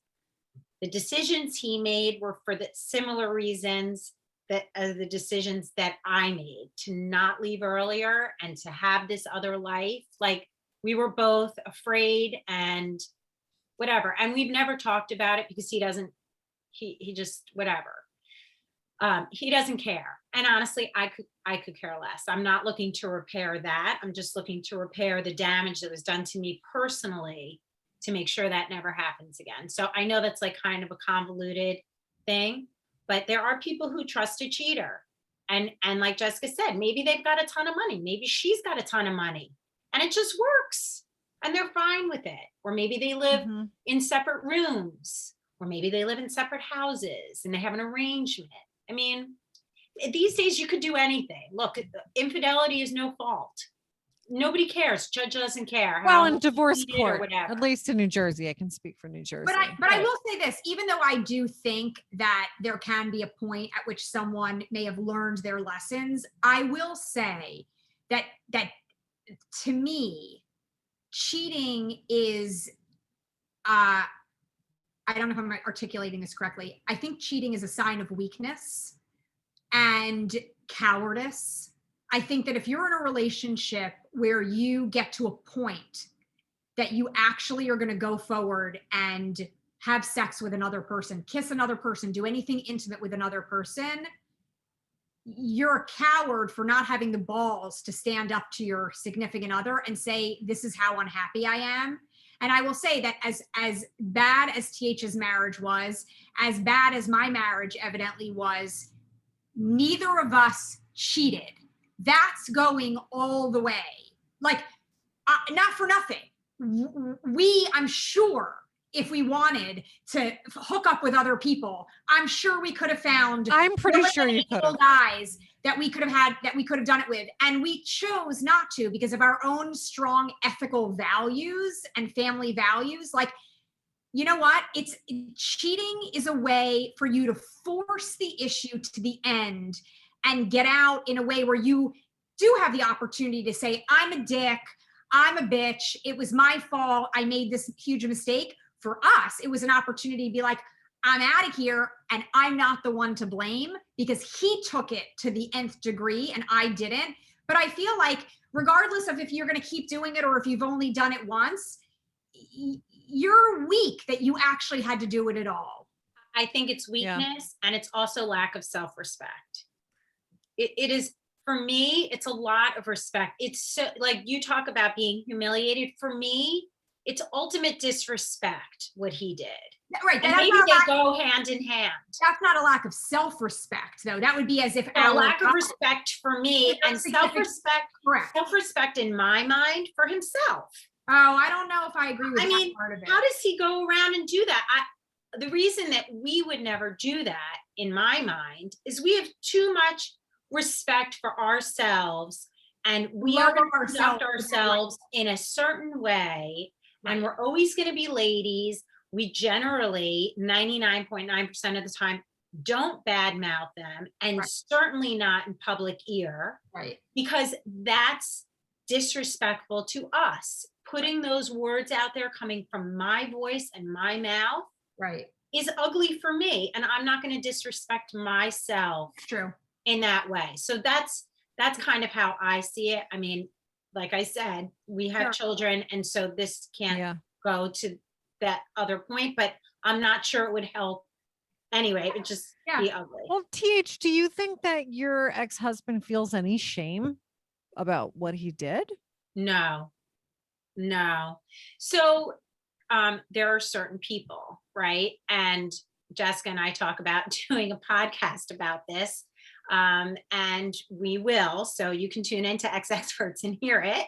the decisions he made were for the similar reasons that the decisions that I made, to not leave earlier and to have this other life. Like, we were both afraid and whatever. And we've never talked about it because he just, whatever. He doesn't care. And honestly, I could care less. I'm not looking to repair that. I'm just looking to repair the damage that was done to me personally, to make sure that never happens again. So I know that's like kind of a convoluted thing, but there are people who trust a cheater. And like Jessica said, maybe they've got a ton of money. Maybe she's got a ton of money and it just works and they're fine with it. Or maybe they live in separate rooms, or maybe they live in separate houses and they have an arrangement. I mean, these days you could do anything. Look, infidelity is no fault. Nobody cares. Judge doesn't care. Well, in divorce court, at least in New Jersey, I can speak for New Jersey. But I will say this, even though I do think that there can be a point at which someone may have learned their lessons, I will say that to me, cheating is, I don't know if I'm articulating this correctly. I think cheating is a sign of weakness and cowardice. I think that if you're in a relationship where you get to a point that you actually are going to go forward and have sex with another person, kiss another person, do anything intimate with another person, you're a coward for not having the balls to stand up to your significant other and say, this is how unhappy I am. And I will say that as bad as TH's marriage was, as bad as my marriage evidently was, neither of us cheated. That's going all the way. Like, not for nothing. I'm sure if we wanted to hook up with other people, I'm sure we could have found. I'm pretty sure you could have. Guys that we could have done it with. And we chose not to because of our own strong ethical values and family values. Like, you know what? Cheating is a way for you to force the issue to the end and get out in a way where you do have the opportunity to say, I'm a dick, I'm a bitch, it was my fault, I made this huge mistake. For us, it was an opportunity to be like, I'm out of here and I'm not the one to blame because he took it to the nth degree and I didn't. But I feel like regardless of if you're going to keep doing it or if you've only done it once, you're weak that you actually had to do it at all. I think it's weakness and it's also lack of self-respect. It is, for me, it's a lot of respect. It's so, like you talk about being humiliated. For me, it's ultimate disrespect what he did. Right. And maybe they go hand in hand. That's not a lack of self-respect, though. That would be as if a lack of respect for me and self-respect. Correct. Self-respect in my mind for himself. Oh, I don't know if I agree with that part of it. How does he go around and do that? The reason that we would never do that, in my mind, is we have too much respect for ourselves, and we are going to conduct ourselves in a certain way, and we're always going to be ladies. We generally, 99.9% of the time, don't badmouth them, and certainly not in public ear, because that's disrespectful to us. Putting those words out there coming from my voice and my mouth is ugly for me, and I'm not going to disrespect myself in that way. So that's kind of how I see it. I mean, like I said, we have children, and so this can't go to that other point, but I'm not sure it would help anyway. It would just be ugly. Well, TH, do you think that your ex-husband feels any shame about what he did? No. So there are certain people, right? And Jessica and I talk about doing a podcast about this. And we will, so you can tune into Ex Experts and hear it.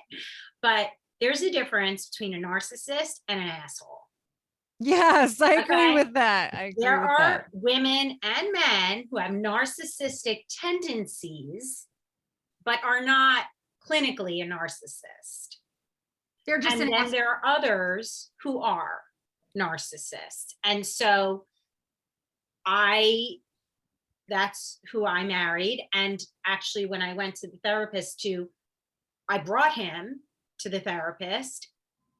But there's a difference between a narcissist and an asshole. Yes, I agree with that. There are women and men who have narcissistic tendencies, but are not clinically a narcissist. They're just, and then there are others who are narcissists. And so that's who I married. And actually, when I went to the therapist I brought him to the therapist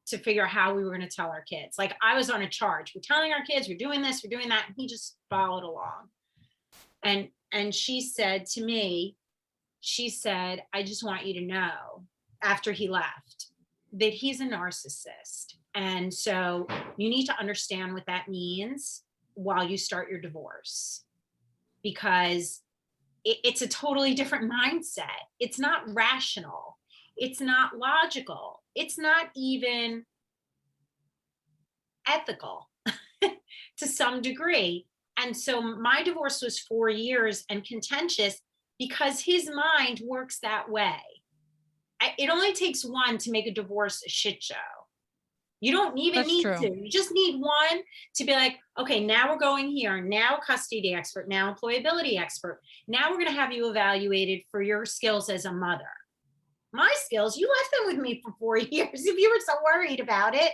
to figure out how we were going to tell our kids. Like, I was on a charge. We're telling our kids, we're doing this, we're doing that. And he just followed along. And she said to me, I just want you to know, after he left, that he's a narcissist. And so you need to understand what that means while you start your divorce, because it's a totally different mindset. It's not rational. It's not logical. It's not even ethical to some degree. And so my divorce was 4 years and contentious because his mind works that way. It only takes one to make a divorce a shit show. You don't even need to. You just need one to be like, okay, now we're going here. Now custody expert, now employability expert. Now we're going to have you evaluated for your skills as a mother. My skills, you left them with me for 4 years. If you were so worried about it,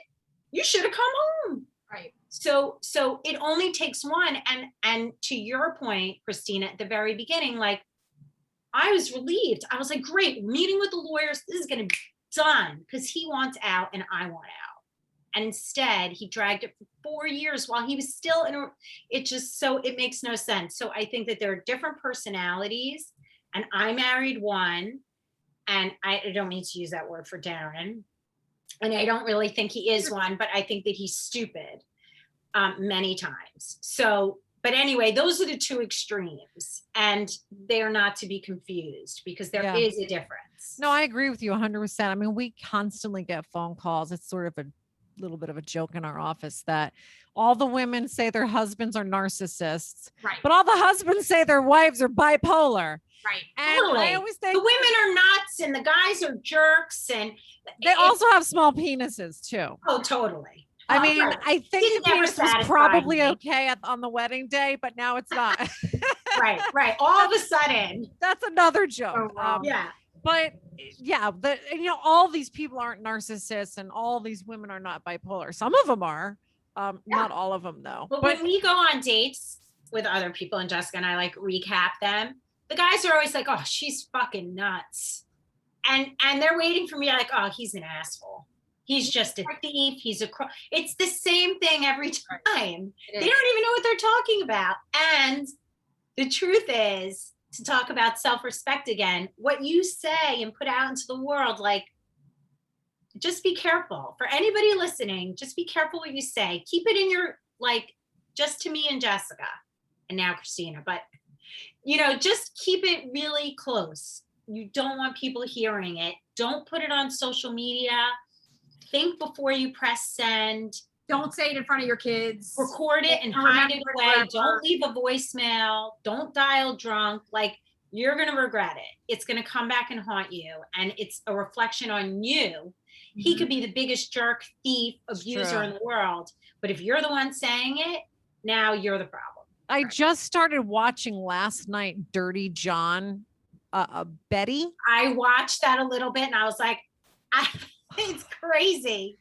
you should have come home. Right. So it only takes one. And to your point, Christina, at the very beginning, like, I was relieved. I was like, great, meeting with the lawyers. This is going to be done because he wants out and I want out. And instead, he dragged it for 4 years while he was still it makes no sense. So I think that there are different personalities, and I married one, and I don't mean to use that word for Darren, and I don't really think he is one, but I think that he's stupid many times. So, but anyway, those are the two extremes, and they're not to be confused because there is a difference. No, I agree with you 100%. I mean, we constantly get phone calls. It's sort of a little bit of a joke in our office that all the women say their husbands are narcissists, but all the husbands say their wives are bipolar. Right. And Totally. I always think The women are nuts and the guys are jerks, and they also have small penises too. oh, totally. I mean, Right. I think Didn't the never penis was satisfy probably me. okay on the wedding day, but now it's not. Right. All of a sudden. That's another joke. So wrong. Yeah. But yeah, all these people aren't narcissists, and all these women are not bipolar. Some of them are, not all of them though. But when we go on dates with other people, and Jessica and I like recap them, the guys are always like, "Oh, she's fucking nuts," and they're waiting for me like, "Oh, he's an asshole. He's just a thief. He's a It's the same thing every time. They don't even know what they're talking about. And the truth is, to talk about self-respect again, what you say and put out into the world, like, just be careful. For anybody listening, just be careful what you say. Keep it in your, like, just to me and Jessica, and now Christina, but just keep it really close. You don't want people hearing it. Don't put it on social media. Think before you press send. Don't say it in front of your kids. Record it and hide it away. Don't leave a voicemail. Don't dial drunk. Like, you're going to regret it. It's going to come back and haunt you. And it's a reflection on you. He could be the biggest jerk, thief, abuser in the world. But if you're the one saying it, now you're the problem. I just started watching last night, Dirty John, Betty. I watched that a little bit and I was like, it's crazy.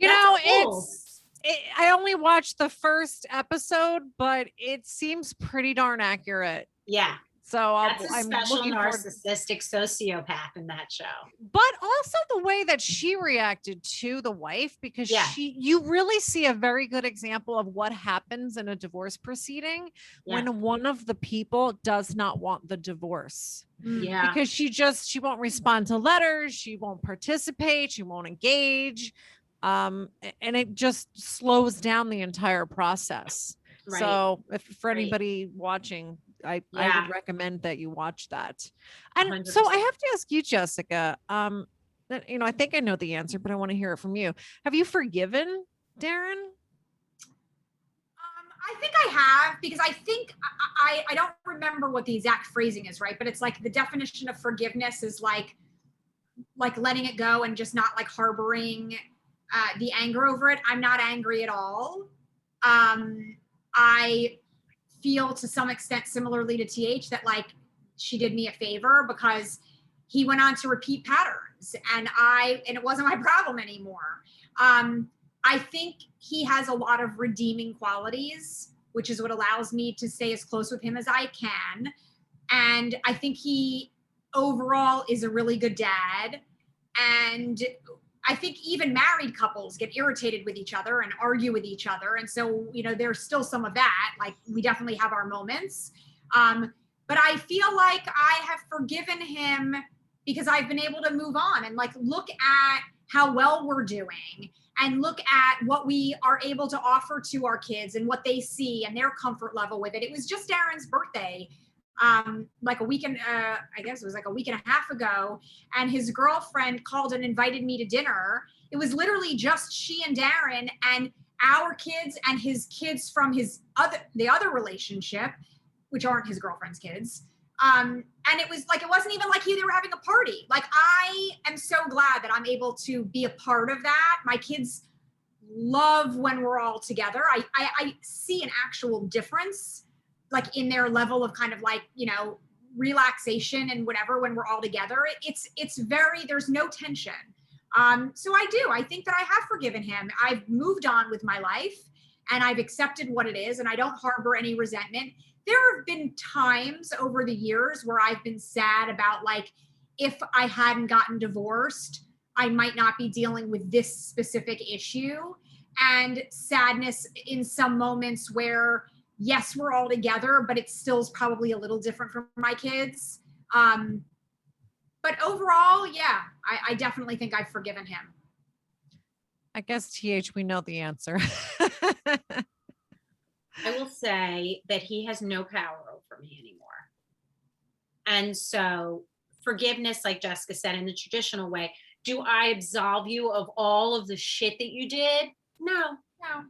I only watched the first episode, but it seems pretty darn accurate. Yeah. So I'm special looking narcissistic sociopath in that show. But also the way that she reacted to the wife, because you really see a very good example of what happens in a divorce proceeding when one of the people does not want the divorce. Yeah. Because she won't respond to letters, she won't participate, she won't engage. And it just slows down the entire process. Right. So for anybody watching, I would recommend that you watch that. And 100%. So I have to ask you, Jessica, I think I know the answer, but I want to hear it from you. Have you forgiven Darren? I think I have, because I think I don't remember what the exact phrasing is, right? But it's like the definition of forgiveness is like letting it go and just not like harboring the anger over it. I'm not angry at all. I feel to some extent similarly to TH that like she did me a favor, because he went on to repeat patterns and it wasn't my problem anymore. I think he has a lot of redeeming qualities, which is what allows me to stay as close with him as I can. And I think he overall is a really good dad. And I think even married couples get irritated with each other and argue with each other. And so, there's still some of that. Like, we definitely have our moments. But I feel like I have forgiven him because I've been able to move on and like look at how well we're doing and look at what we are able to offer to our kids and what they see and their comfort level with it. It was just Darren's birthday. Like a week and I guess it was like a week and a half ago, and his girlfriend called and invited me to dinner. It was literally just she and Darren and our kids and his kids from the other relationship, which aren't his girlfriend's kids. And it was like, it wasn't even like they were having a party. Like, I am so glad that I'm able to be a part of that. My kids love when we're all together. I see an actual difference, like in their level of kind of like, relaxation and whatever, when we're all together. It's very, there's no tension. So I think that I have forgiven him. I've moved on with my life and I've accepted what it is, and I don't harbor any resentment. There have been times over the years where I've been sad about, like, if I hadn't gotten divorced, I might not be dealing with this specific issue, and sadness in some moments where, yes, we're all together, but it still is probably a little different from my kids. But overall, yeah, I definitely think I've forgiven him. I guess, TH, we know the answer. I will say that he has no power over me anymore. And so forgiveness, like Jessica said, in the traditional way, do I absolve you of all of the shit that you did? No,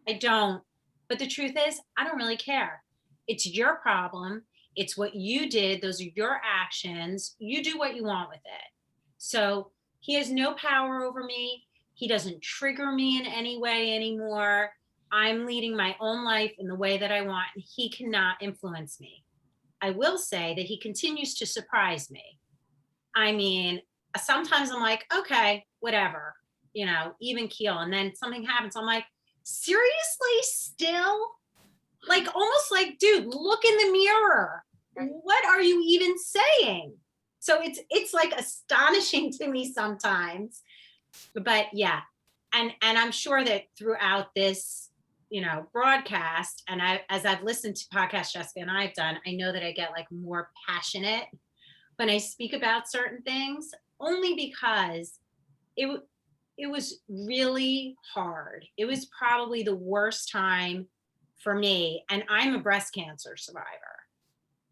I don't. But the truth is, I don't really care. It's your problem. It's what you did. Those are your actions. You do what you want with it. So he has no power over me. He doesn't trigger me in any way anymore. I'm leading my own life in the way that I want, and he cannot influence me. I will say that he continues to surprise me. I mean, sometimes I'm like, okay, whatever, even keel. And then something happens. I'm like, seriously, still? Like, almost like, dude, look in the mirror. What are you even saying? So it's like astonishing to me sometimes. But yeah. And I'm sure that throughout this, broadcast, and as I've listened to podcasts Jessica and I've done, I know that I get like more passionate when I speak about certain things, only because it was really hard. It was probably the worst time for me, and I'm a breast cancer survivor,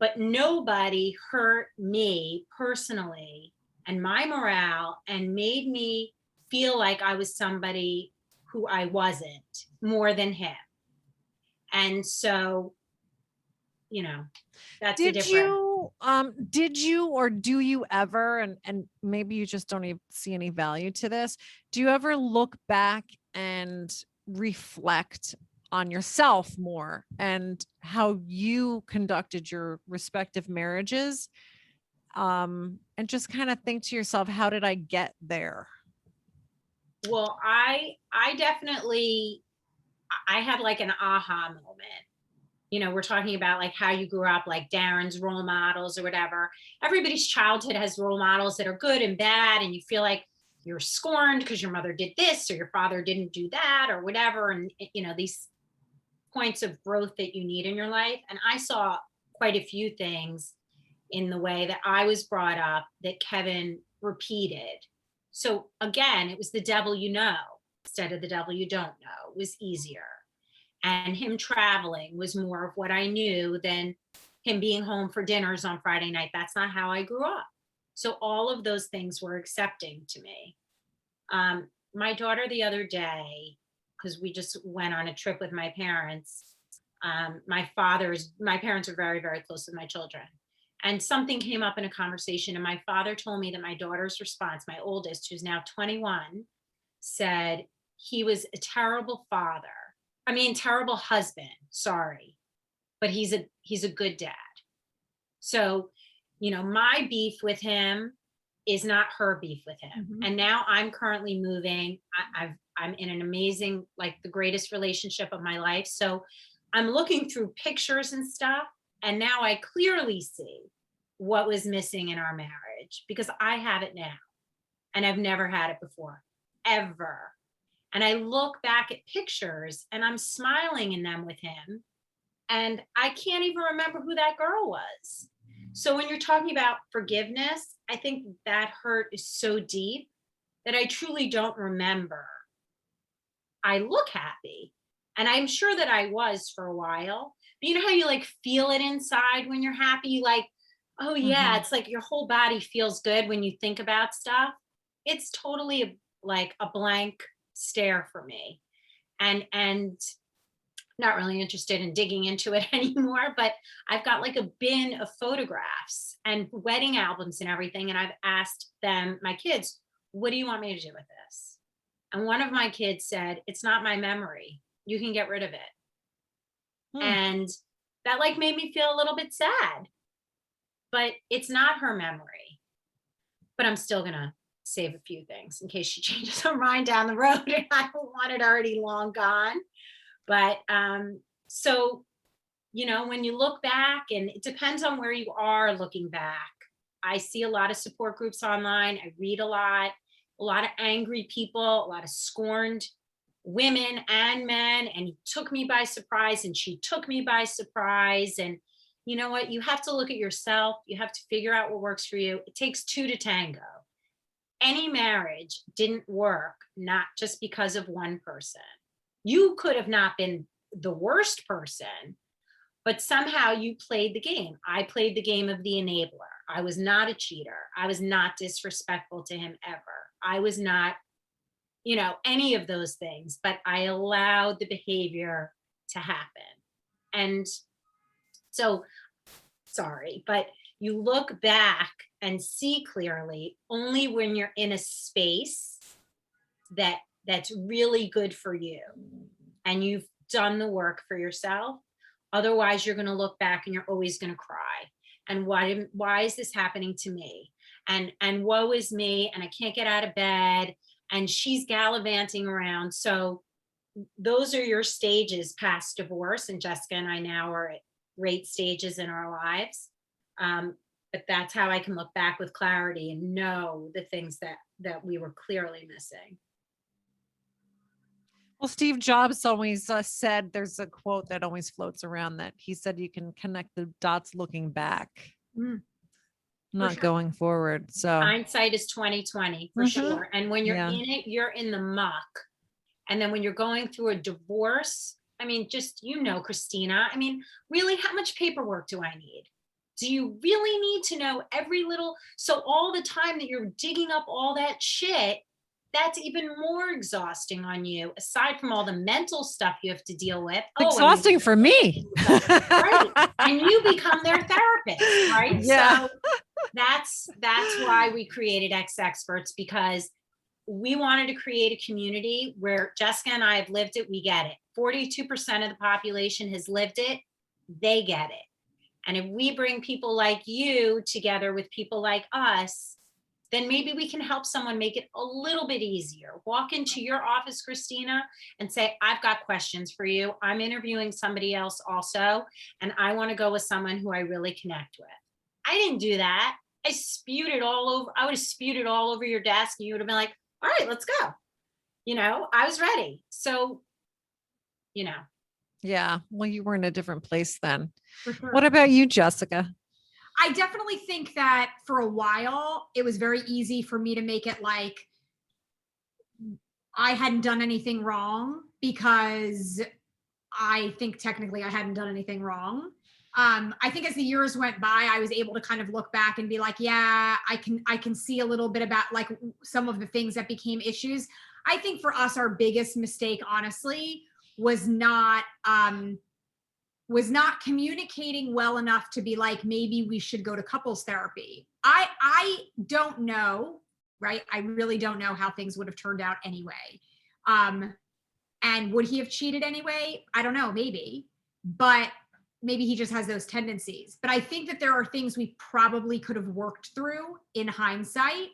but nobody hurt me personally and my morale and made me feel like I was somebody who I wasn't, more than him. And so, that's the difference. Did you or do you ever, and maybe you just don't even see any value to this, do you ever look back and reflect on yourself more and how you conducted your respective marriages, and just kind of think to yourself, how did I get there? Well, I definitely, I had like an aha moment. We're talking about like how you grew up, like Darren's role models or whatever. Everybody's childhood has role models that are good and bad, and you feel like you're scorned because your mother did this or your father didn't do that or whatever. And, these points of growth that you need in your life. And I saw quite a few things in the way that I was brought up that Kevin repeated. So again, it was the devil instead of the devil you don't know. It was easier. And him traveling was more of what I knew than him being home for dinners on Friday night. That's not how I grew up. So all of those things were accepting to me. My daughter the other day, because we just went on a trip with my parents. My parents are very, very close with my children. And something came up in a conversation, and my father told me that my daughter's response, my oldest, who's now 21, said he was a terrible father. I mean, terrible husband, sorry, but he's a good dad. So, my beef with him is not her beef with him. Mm-hmm. And now I'm currently moving. I'm in an amazing, like the greatest relationship of my life. So I'm looking through pictures and stuff, and now I clearly see what was missing in our marriage, because I have it now and I've never had it before, ever. And I look back at pictures and I'm smiling in them with him, and I can't even remember who that girl was. So when you're talking about forgiveness, I think that hurt is so deep that I truly don't remember. I look happy, and I'm sure that I was for a while. But you know how you like feel it inside when you're happy? You like, oh yeah, Mm-hmm. it's like your whole body feels good when you think about stuff. It's totally like a blank stare for me. And not really interested in digging into it anymore, but I've got like a bin of photographs and wedding albums and everything. And I've asked them, my kids, what do you want me to do with this? And one of my kids said, it's not my memory. You can get rid of it. And that like made me feel a little bit sad, but it's not her memory. But I'm still gonna save a few things in case she changes her mind down the road and I don't want it already long gone. But so, when you look back, and it depends on where you are looking back. I see a lot of support groups online. I read a lot of angry people, a lot of scorned women and men. And he took me by surprise, and she took me by surprise. And you know what? You have to look at yourself. You have to figure out what works for you. It takes two to tango. Any marriage didn't work, not just because of one person. You could have not been the worst person, but somehow you played the game. I played the game of the enabler. I was not a cheater. I was not disrespectful to him ever. I was not, any of those things, but I allowed the behavior to happen. And so sorry, but you look back and see clearly only when you're in a space that's really good for you and you've done the work for yourself. Otherwise, you're going to look back and you're always going to cry. And why is this happening to me? And woe is me, and I can't get out of bed, and she's gallivanting around. So those are your stages past divorce, and Jessica and I now are at great stages in our lives. But that's how I can look back with clarity and know the things that we were clearly missing. Well, Steve Jobs always said, there's a quote that always floats around, that he said you can connect the dots looking back, not sure. going forward. So Hindsight is 20/20 for sure. And when you're in it, you're in the muck. And then when you're going through a divorce, I mean, just, Christina, I mean, really, how much paperwork do I need? Do you really need to know every little, so all the time that you're digging up all that shit, that's even more exhausting on you, aside from all the mental stuff you have to deal with. Exhausting for me. Right. And you become their therapist, right? Yeah. So that's why we created Ex Experts, because we wanted to create a community where Jessica and I have lived it. We get it. 42% of the population has lived it. They get it. And if we bring people like you together with people like us, then maybe we can help someone make it a little bit easier. Walk into your office, Christina, and say, I've got questions for you. I'm interviewing somebody else also, and I want to go with someone who I really connect with. I didn't do that. I spewed it all over. I would have spewed it all over your desk, and you would have been like, all right, let's go. I was ready. So, Yeah. Well, you were in a different place then. For sure. What about you, Jessica? I definitely think that for a while, it was very easy for me to make it like I hadn't done anything wrong, because I think technically I hadn't done anything wrong. I think as the years went by, I was able to kind of look back and be like, yeah, I can see a little bit about like some of the things that became issues. I think for us, our biggest mistake, honestly, was not communicating well enough to be like, maybe we should go to couples therapy. I don't know, right? I really don't know how things would have turned out anyway. And would he have cheated anyway? I don't know, maybe, but maybe he just has those tendencies. But I think that there are things we probably could have worked through in hindsight.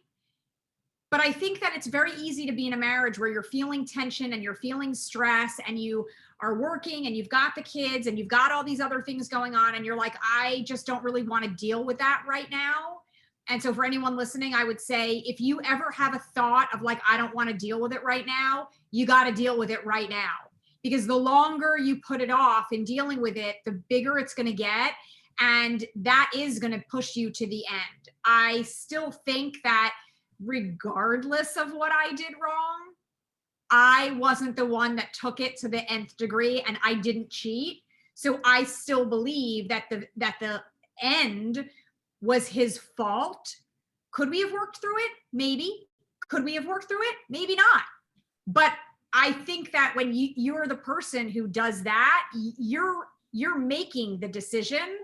But I think that it's very easy to be in a marriage where you're feeling tension and you're feeling stress and you are working and you've got the kids and you've got all these other things going on. And you're like, I just don't really want to deal with that right now. And so for anyone listening, I would say, if you ever have a thought of like, I don't want to deal with it right now, you got to deal with it right now. Because the longer you put it off in dealing with it, the bigger it's going to get. And that is going to push you to the end. I still think that regardless of what I did wrong, I wasn't the one that took it to the nth degree, and I didn't cheat. So I still believe that the end was his fault. Could we have worked through it? Maybe. Could we have worked through it? Maybe not. But I think that when you're the person who does that, you're making the decision.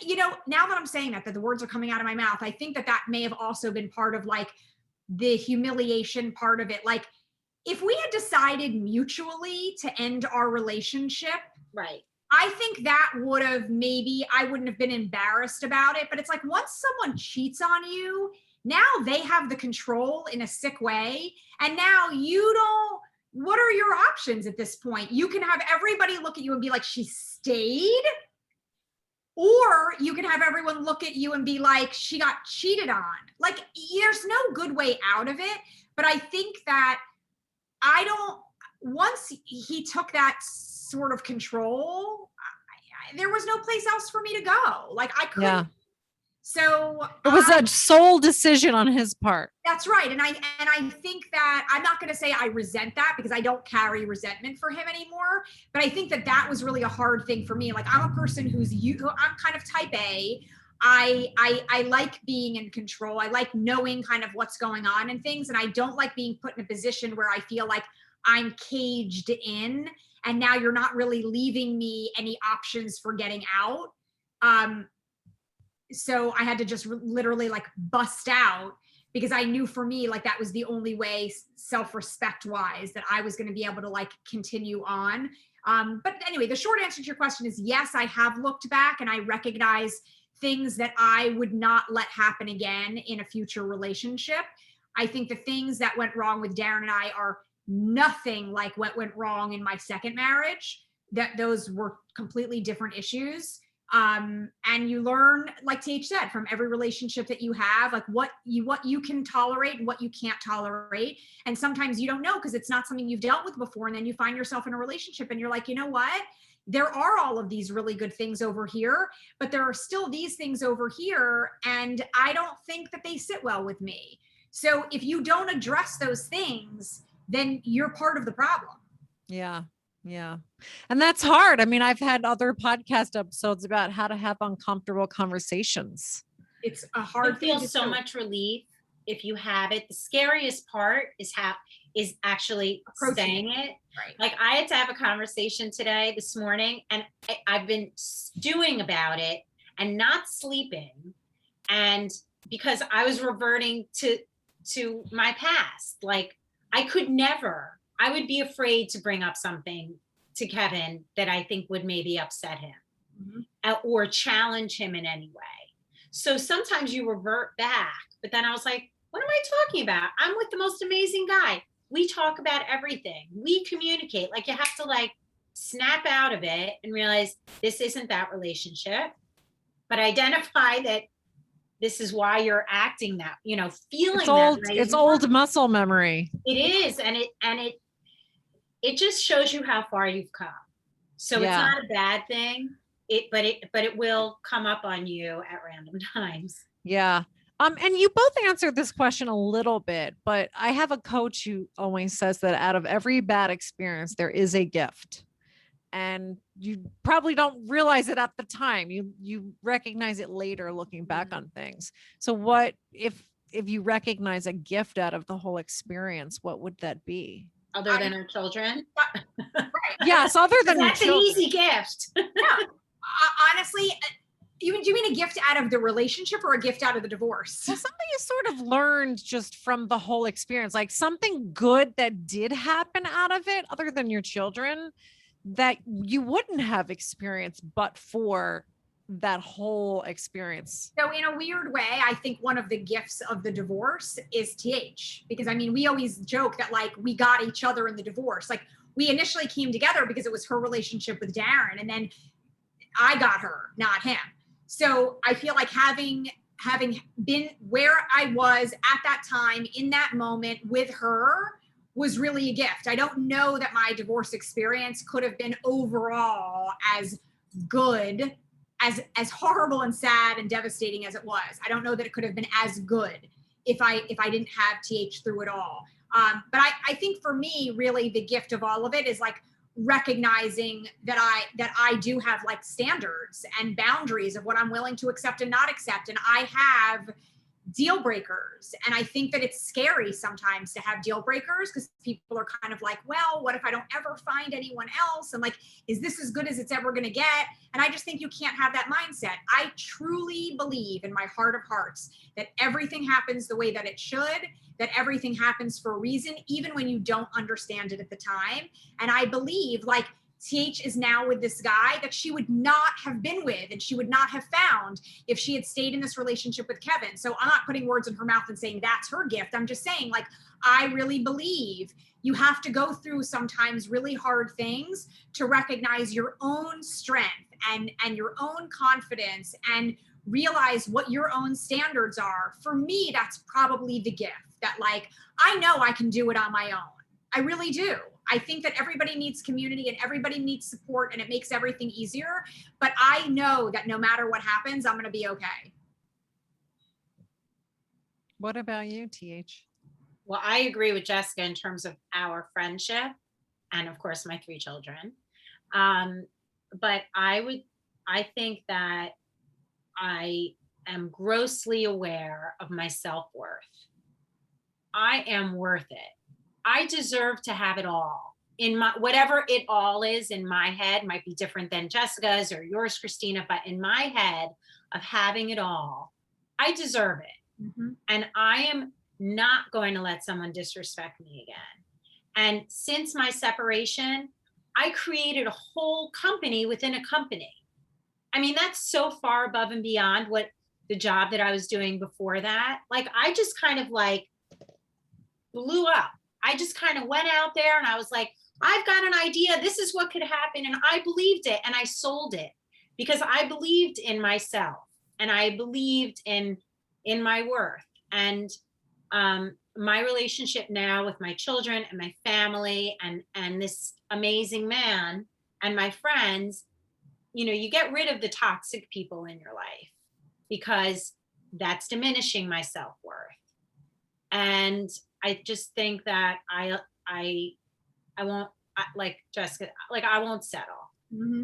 Now that I'm saying that the words are coming out of my mouth, I think that may have also been part of like the humiliation part of it. Like, if we had decided mutually to end our relationship, right, I think that would have, maybe I wouldn't have been embarrassed about it. But it's like, once someone cheats on you, now they have the control in a sick way. And now what are your options at this point? You can have everybody look at you and be like, she stayed. Or you can have everyone look at you and be like, she got cheated on. Like, there's no good way out of it. But I think that once he took that sort of control, there was no place else for me to go. Like, I couldn't. Yeah. So it was a sole decision on his part. That's right. And I think that, I'm not going to say I resent that, because I don't carry resentment for him anymore. But I think that was really a hard thing for me. Like, I'm a person I'm kind of type A. I like being in control. I like knowing kind of what's going on and things. And I don't like being put in a position where I feel like I'm caged in and now you're not really leaving me any options for getting out. so I had to just literally like bust out, because I knew for me, like that was the only way self-respect wise that I was going to be able to like continue on. But anyway, the short answer to your question is yes, I have looked back and I recognize things that I would not let happen again in a future relationship. I think the things that went wrong with Darren and I are nothing like what went wrong in my second marriage. That those were completely different issues. And you learn, like TH said, from every relationship that you have, like what you can tolerate and what you can't tolerate. And sometimes you don't know because it's not something you've dealt with before. And then you find yourself in a relationship and you're like, you know what? There are all of these really good things over here, but there are still these things over here. And I don't think that they sit well with me. So if you don't address those things, then you're part of the problem. Yeah. Yeah. And that's hard. I mean, I've had other podcast episodes about how to have uncomfortable conversations. It's a hard thing. You feel so much relief if you have it. The scariest part is actually saying it. Right. Like I had to have a conversation this morning, and I've been stewing about it and not sleeping. And because I was reverting to my past, like I would be afraid to bring up something to Kevin that I think would maybe upset him or challenge him in any way. So sometimes you revert back, but then I was like, what am I talking about? I'm with the most amazing guy. We talk about everything. We communicate. Like you have to like snap out of it and realize this isn't that relationship, but identify that this is why you're acting that, feeling it's old muscle memory. It is. And it just shows you how far you've come. So It's not a bad thing. But it will come up on you at random times. Yeah. And you both answered this question a little bit, but I have a coach who always says that out of every bad experience, there is a gift. And you probably don't realize it at the time. You recognize it later looking back on things. So what if you recognize a gift out of the whole experience, what would that be? Other than our children? Right. Yes, other than that's an easy gift. Yeah. Honestly, do you mean a gift out of the relationship or a gift out of the divorce? Well, something you sort of learned just from the whole experience, like something good that did happen out of it, other than your children, that you wouldn't have experienced but for that whole experience. So in a weird way, I think one of the gifts of the divorce is TH, because I mean, we always joke that like we got each other in the divorce. Like we initially came together because it was her relationship with Darren, and then I got her, not him. So I feel like having been where I was at that time in that moment with her was really a gift. I don't know that my divorce experience could have been overall as good, as horrible and sad and devastating as it was. I don't know that it could have been as good if I didn't have TH through it all. But I think for me, really the gift of all of it is like recognizing that I do have like standards and boundaries of what I'm willing to accept and not accept. And I have deal breakers. And I think that it's scary sometimes to have deal breakers because people are kind of like, well, what if I don't ever find anyone else? And like, is this as good as it's ever going to get? And I just think you can't have that mindset. I truly believe in my heart of hearts that everything happens the way that it should, that everything happens for a reason, even when you don't understand it at the time. And I believe like TH is now with this guy that she would not have been with and she would not have found if she had stayed in this relationship with Kevin. So I'm not putting words in her mouth and saying that's her gift. I'm just saying like, I really believe you have to go through sometimes really hard things to recognize your own strength and your own confidence and realize what your own standards are. For me, that's probably the gift that like, I know I can do it on my own. I really do. I think that everybody needs community and everybody needs support and it makes everything easier. But I know that no matter what happens, I'm going to be okay. What about you, TH? Well, I agree with Jessica in terms of our friendship and of course my 3 children. But I think that I am grossly aware of my self-worth. I am worth it. I deserve to have it all. in my, whatever it all is in my head might be different than Jessica's or yours, Christina, but in my head of having it all, I deserve it. And I am not going to let someone disrespect me again. And since my separation, I created a whole company within a company. I mean, that's so far above and beyond what the job that I was doing before that. Like, I just kind of like blew up. I just kind of went out there and I was like, I've got an idea. This is what could happen. And I believed it and I sold it because I believed in myself and I believed in my worth. And my relationship now with my children and my family and this amazing man and my friends, you know, you get rid of the toxic people in your life because that's diminishing my self-worth. And I just think that I won't, like Jessica, like I won't settle.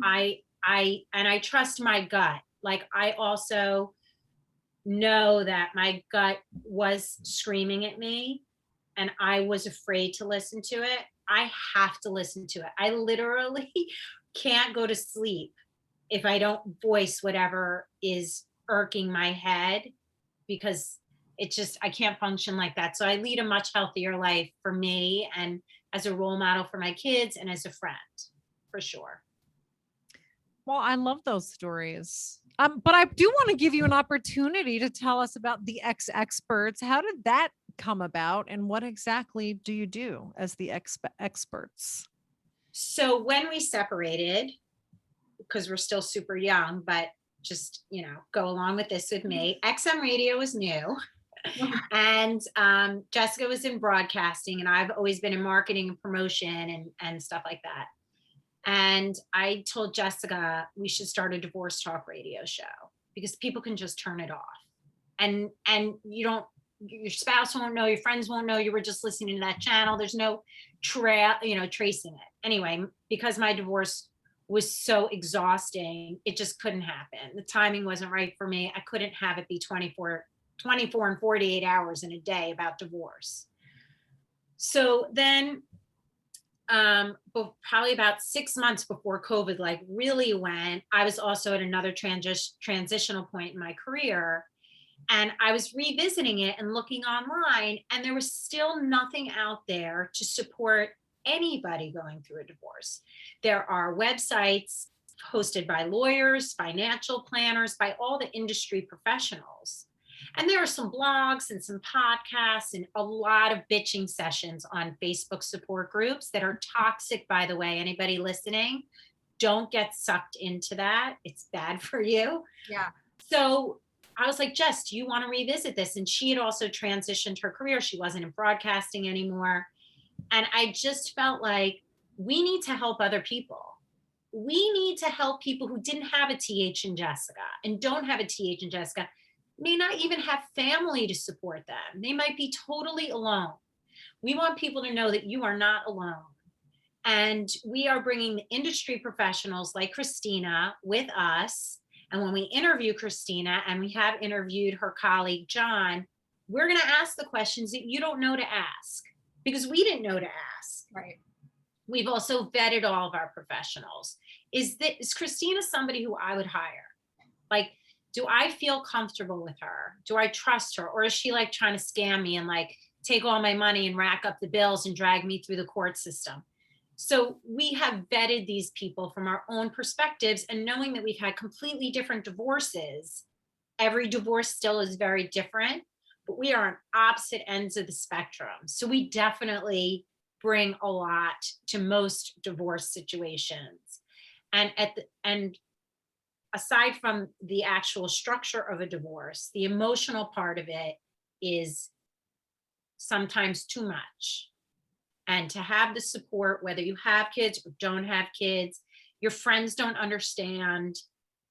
I trust my gut. Like, I also know that my gut was screaming at me and I was afraid to listen to it. I have to listen to it. I literally can't go to sleep if I don't voice whatever is irking my head, because it just, I can't function like that. So I lead a much healthier life for me and as a role model for my kids and as a friend, for sure. Well, I love those stories. But I do want to give you an opportunity to tell us about the experts. How did that come about, and what exactly do you do as the experts? So when we separated, because we're still super young, but just, you know, go along with this with me, XM radio was new. And Jessica was in broadcasting and I've always been in marketing and promotion and stuff like that. And I told Jessica we should start a divorce talk radio show because people can just turn it off. And you don't, your spouse won't know, your friends won't know you were just listening to that channel. There's no tracing it. Anyway, because my divorce was so exhausting, it just couldn't happen. The timing wasn't right for me. I couldn't have it be 24 and 48 hours in a day about divorce. So then probably about 6 months before COVID like really went, I was also at another transitional point in my career. And I was revisiting it and looking online, and there was still nothing out there to support anybody going through a divorce. There are websites hosted by lawyers, financial planners, by all the industry professionals. And there are some blogs and some podcasts and a lot of bitching sessions on Facebook support groups that are toxic, by the way. Anybody listening, don't get sucked into that. It's bad for you. Yeah. So I was like, Jess, do you want to revisit this? And she had also transitioned her career. She wasn't in broadcasting anymore. And I just felt like we need to help other people. We need to help people who didn't have a TH in Jessica and don't have a TH in Jessica, may not even have family to support them. They might be totally alone. We want people to know that you are not alone. And we are bringing the industry professionals like Christina with us. And when we interview Christina, and we have interviewed her colleague, John, we're going to ask the questions that you don't know to ask because we didn't know to ask. Right. We've also vetted all of our professionals. Is Christina somebody who I would hire? Like, do I feel comfortable with her? Do I trust her? Or is she like trying to scam me and like take all my money and rack up the bills and drag me through the court system? So we have vetted these people from our own perspectives, and knowing that we've had completely different divorces. Every divorce still is very different, but we are on opposite ends of the spectrum. So we definitely bring a lot to most divorce situations. And aside from the actual structure of a divorce, the emotional part of it is sometimes too much. And to have the support, whether you have kids or don't have kids, your friends don't understand,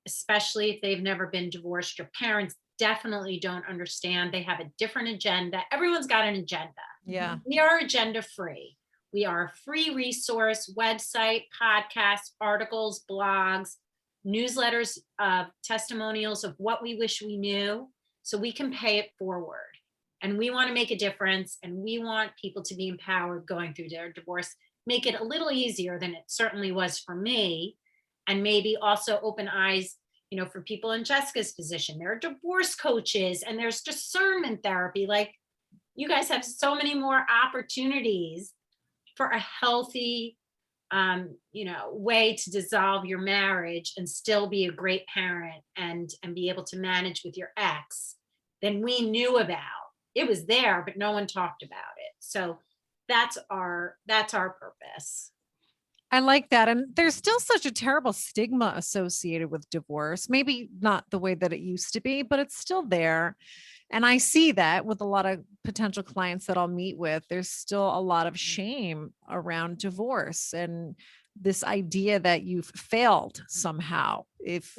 especially if they've never been divorced. Your parents definitely don't understand. They have a different agenda. Everyone's got an agenda. Yeah. We are agenda free. We are a free resource, website, podcasts, articles, blogs, newsletters, testimonials of what we wish we knew, so we can pay it forward. And we want to make a difference, and we want people to be empowered going through their divorce. make it a little easier than it certainly was for me. And maybe also open eyes, for people in Jessica's position. There are divorce coaches and there's discernment therapy. Like, you guys have so many more opportunities for a healthy, way to dissolve your marriage and still be a great parent and be able to manage with your ex than we knew about. It was there, but no one talked about it. So that's our purpose. I like that. And there's still such a terrible stigma associated with divorce. Maybe not the way that it used to be, but it's still there. And I see that with a lot of potential clients that I'll meet with. There's still a lot of shame around divorce and this idea that you've failed somehow. If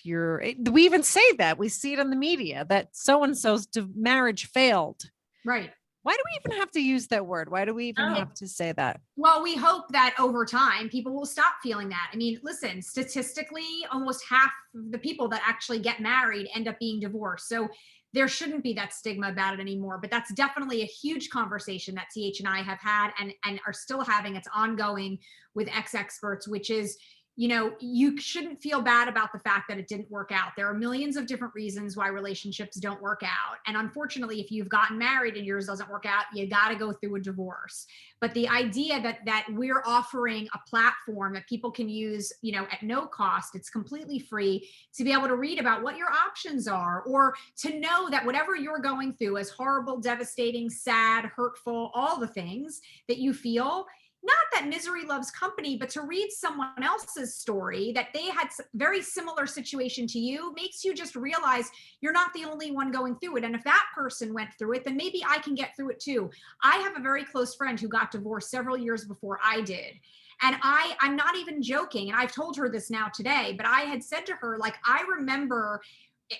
you're, we even say that, we see it in the media that so-and-so's marriage failed. Right. Why do we even have to use that word? Why do we even have to say that? Well, we hope that over time, people will stop feeling that. I mean, listen, statistically, almost half of the people that actually get married end up being divorced. So there shouldn't be that stigma about it anymore. But that's definitely a huge conversation that TH and I have had and are still having. It's ongoing with ex-experts, which is, you shouldn't feel bad about the fact that it didn't work out. There are millions of different reasons why relationships don't work out. And unfortunately, if you've gotten married and yours doesn't work out, you got to go through a divorce. But the idea that we're offering a platform that people can use, at no cost, it's completely free, to be able to read about what your options are, or to know that whatever you're going through, as horrible, devastating, sad, hurtful, all the things that you feel, not that misery loves company, but to read someone else's story that they had very similar situation to you makes you just realize you're not the only one going through it. And if that person went through it, then maybe I can get through it too. I have a very close friend who got divorced several years before I did. And I'm not even joking. And I've told her this now today, but I had said to her, like, I remember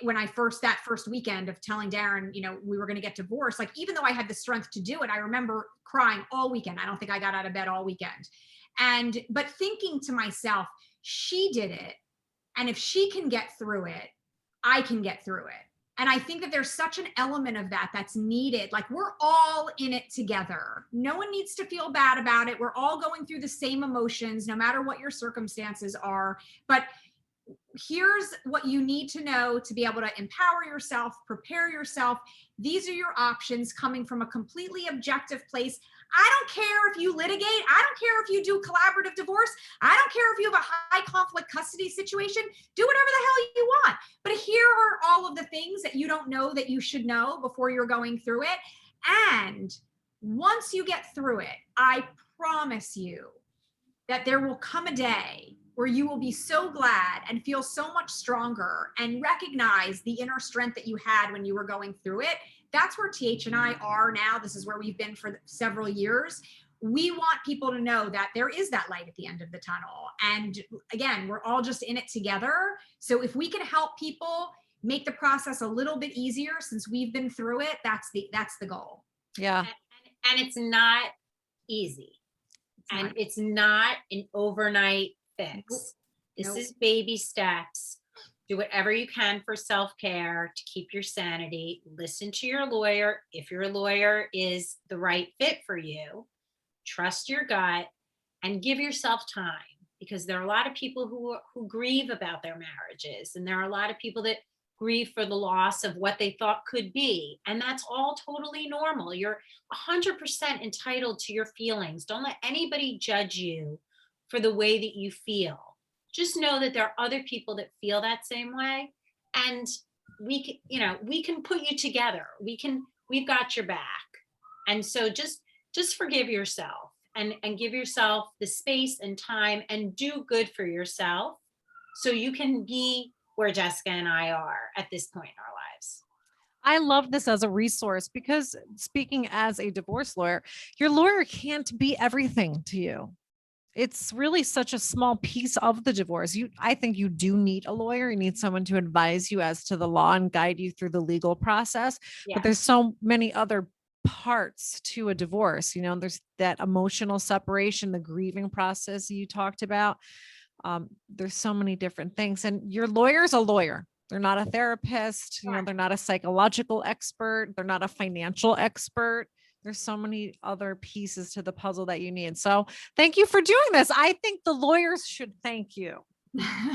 when that first weekend of telling Darren, we were going to get divorced, like, even though I had the strength to do it, I remember crying all weekend. I don't think I got out of bed all weekend. But thinking to myself, she did it. And if she can get through it, I can get through it. And I think that there's such an element of that that's needed. Like, we're all in it together. No one needs to feel bad about it. We're all going through the same emotions, no matter what your circumstances are. But here's what you need to know to be able to empower yourself, prepare yourself. These are your options coming from a completely objective place. I don't care if you litigate. I don't care if you do collaborative divorce. I don't care if you have a high conflict custody situation. Do whatever the hell you want. But here are all of the things that you don't know that you should know before you're going through it. And once you get through it, I promise you that there will come a day where you will be so glad and feel so much stronger and recognize the inner strength that you had when you were going through it. That's where TH and I are now. This is where we've been for several years. We want people to know that there is that light at the end of the tunnel. And again, we're all just in it together. So if we can help people make the process a little bit easier since we've been through it, that's the goal. Yeah. And it's not easy. It's not an overnight fix. This is baby steps. Do whatever you can for self-care to keep your sanity. Listen to your lawyer. If your lawyer is the right fit for you, trust your gut and give yourself time, because there are a lot of people who grieve about their marriages, and there are a lot of people that grieve for the loss of what they thought could be. And that's all totally normal. You're 100% entitled to your feelings. Don't let anybody judge you for the way that you feel. Just know that there are other people that feel that same way. And we can put you together. We've got your back. And so just forgive yourself and give yourself the space and time and do good for yourself so you can be where Jessica and I are at this point in our lives. I love this as a resource because, speaking as a divorce lawyer, your lawyer can't be everything to you. It's really such a small piece of the divorce. I think you do need a lawyer. You need someone to advise you as to the law and guide you through the legal process. Yeah. But there's so many other parts to a divorce. There's that emotional separation, the grieving process you talked about. There's so many different things, and your lawyer's a lawyer. They're not a therapist. They're not a psychological expert. They're not a financial expert. There's so many other pieces to the puzzle that you need. So thank you for doing this. I think the lawyers should thank you.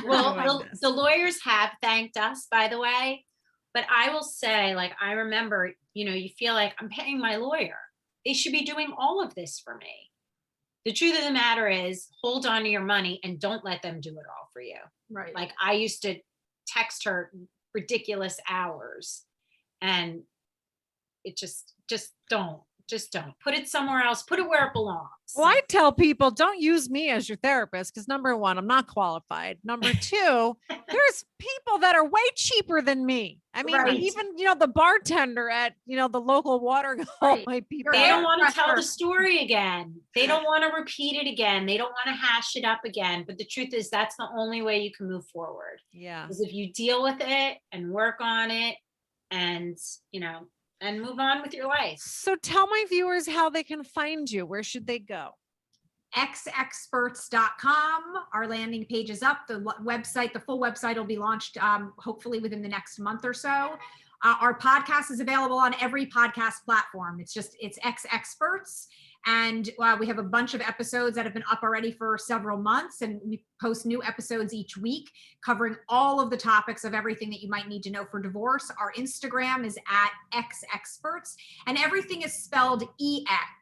Well, doing this. the lawyers have thanked us, by the way. But I will say, like, I remember, you feel like I'm paying my lawyer. They should be doing all of this for me. The truth of the matter is, hold on to your money and don't let them do it all for you. Right. Like, I used to text her ridiculous hours, and it just don't put it somewhere else. Put it where it belongs. Well, I tell people, don't use me as your therapist because number one, I'm not qualified. Number two, there's people that are way cheaper than me. I mean, Right. even, the bartender at, the local water hole Right. might be They better. don't want to tell the Pressure. story again. They don't want to repeat it again. They don't want to hash it up again. But the truth is, that's the only way you can move forward. Yeah. Is if you deal with it and work on it, and and move on with your life. So tell my viewers how they can find you. Where should they go? xexperts.com. Our landing page is up. The website, the full website will be launched hopefully within the next month or so. Our podcast is available on every podcast platform. It's X Experts. And we have a bunch of episodes that have been up already for several months, and we post new episodes each week covering all of the topics of everything that you might need to know for divorce. Our Instagram is at X Experts, and everything is spelled EXPERTS.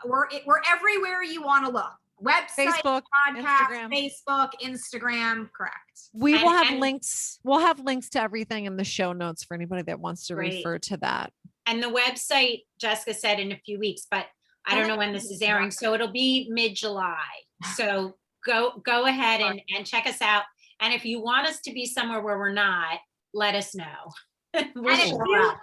We're everywhere you want to look. Website, Facebook, podcast, Instagram. Facebook, Instagram, correct. We will have and- links. We'll have links to everything in the show notes for anybody that wants to Great. refer to that. And the website, Jessica said in a few weeks, but I don't know when this is airing. So it'll be mid-July. So go ahead and check us out. And if you want us to be somewhere where we're not, let us know. We'll And if show you, up.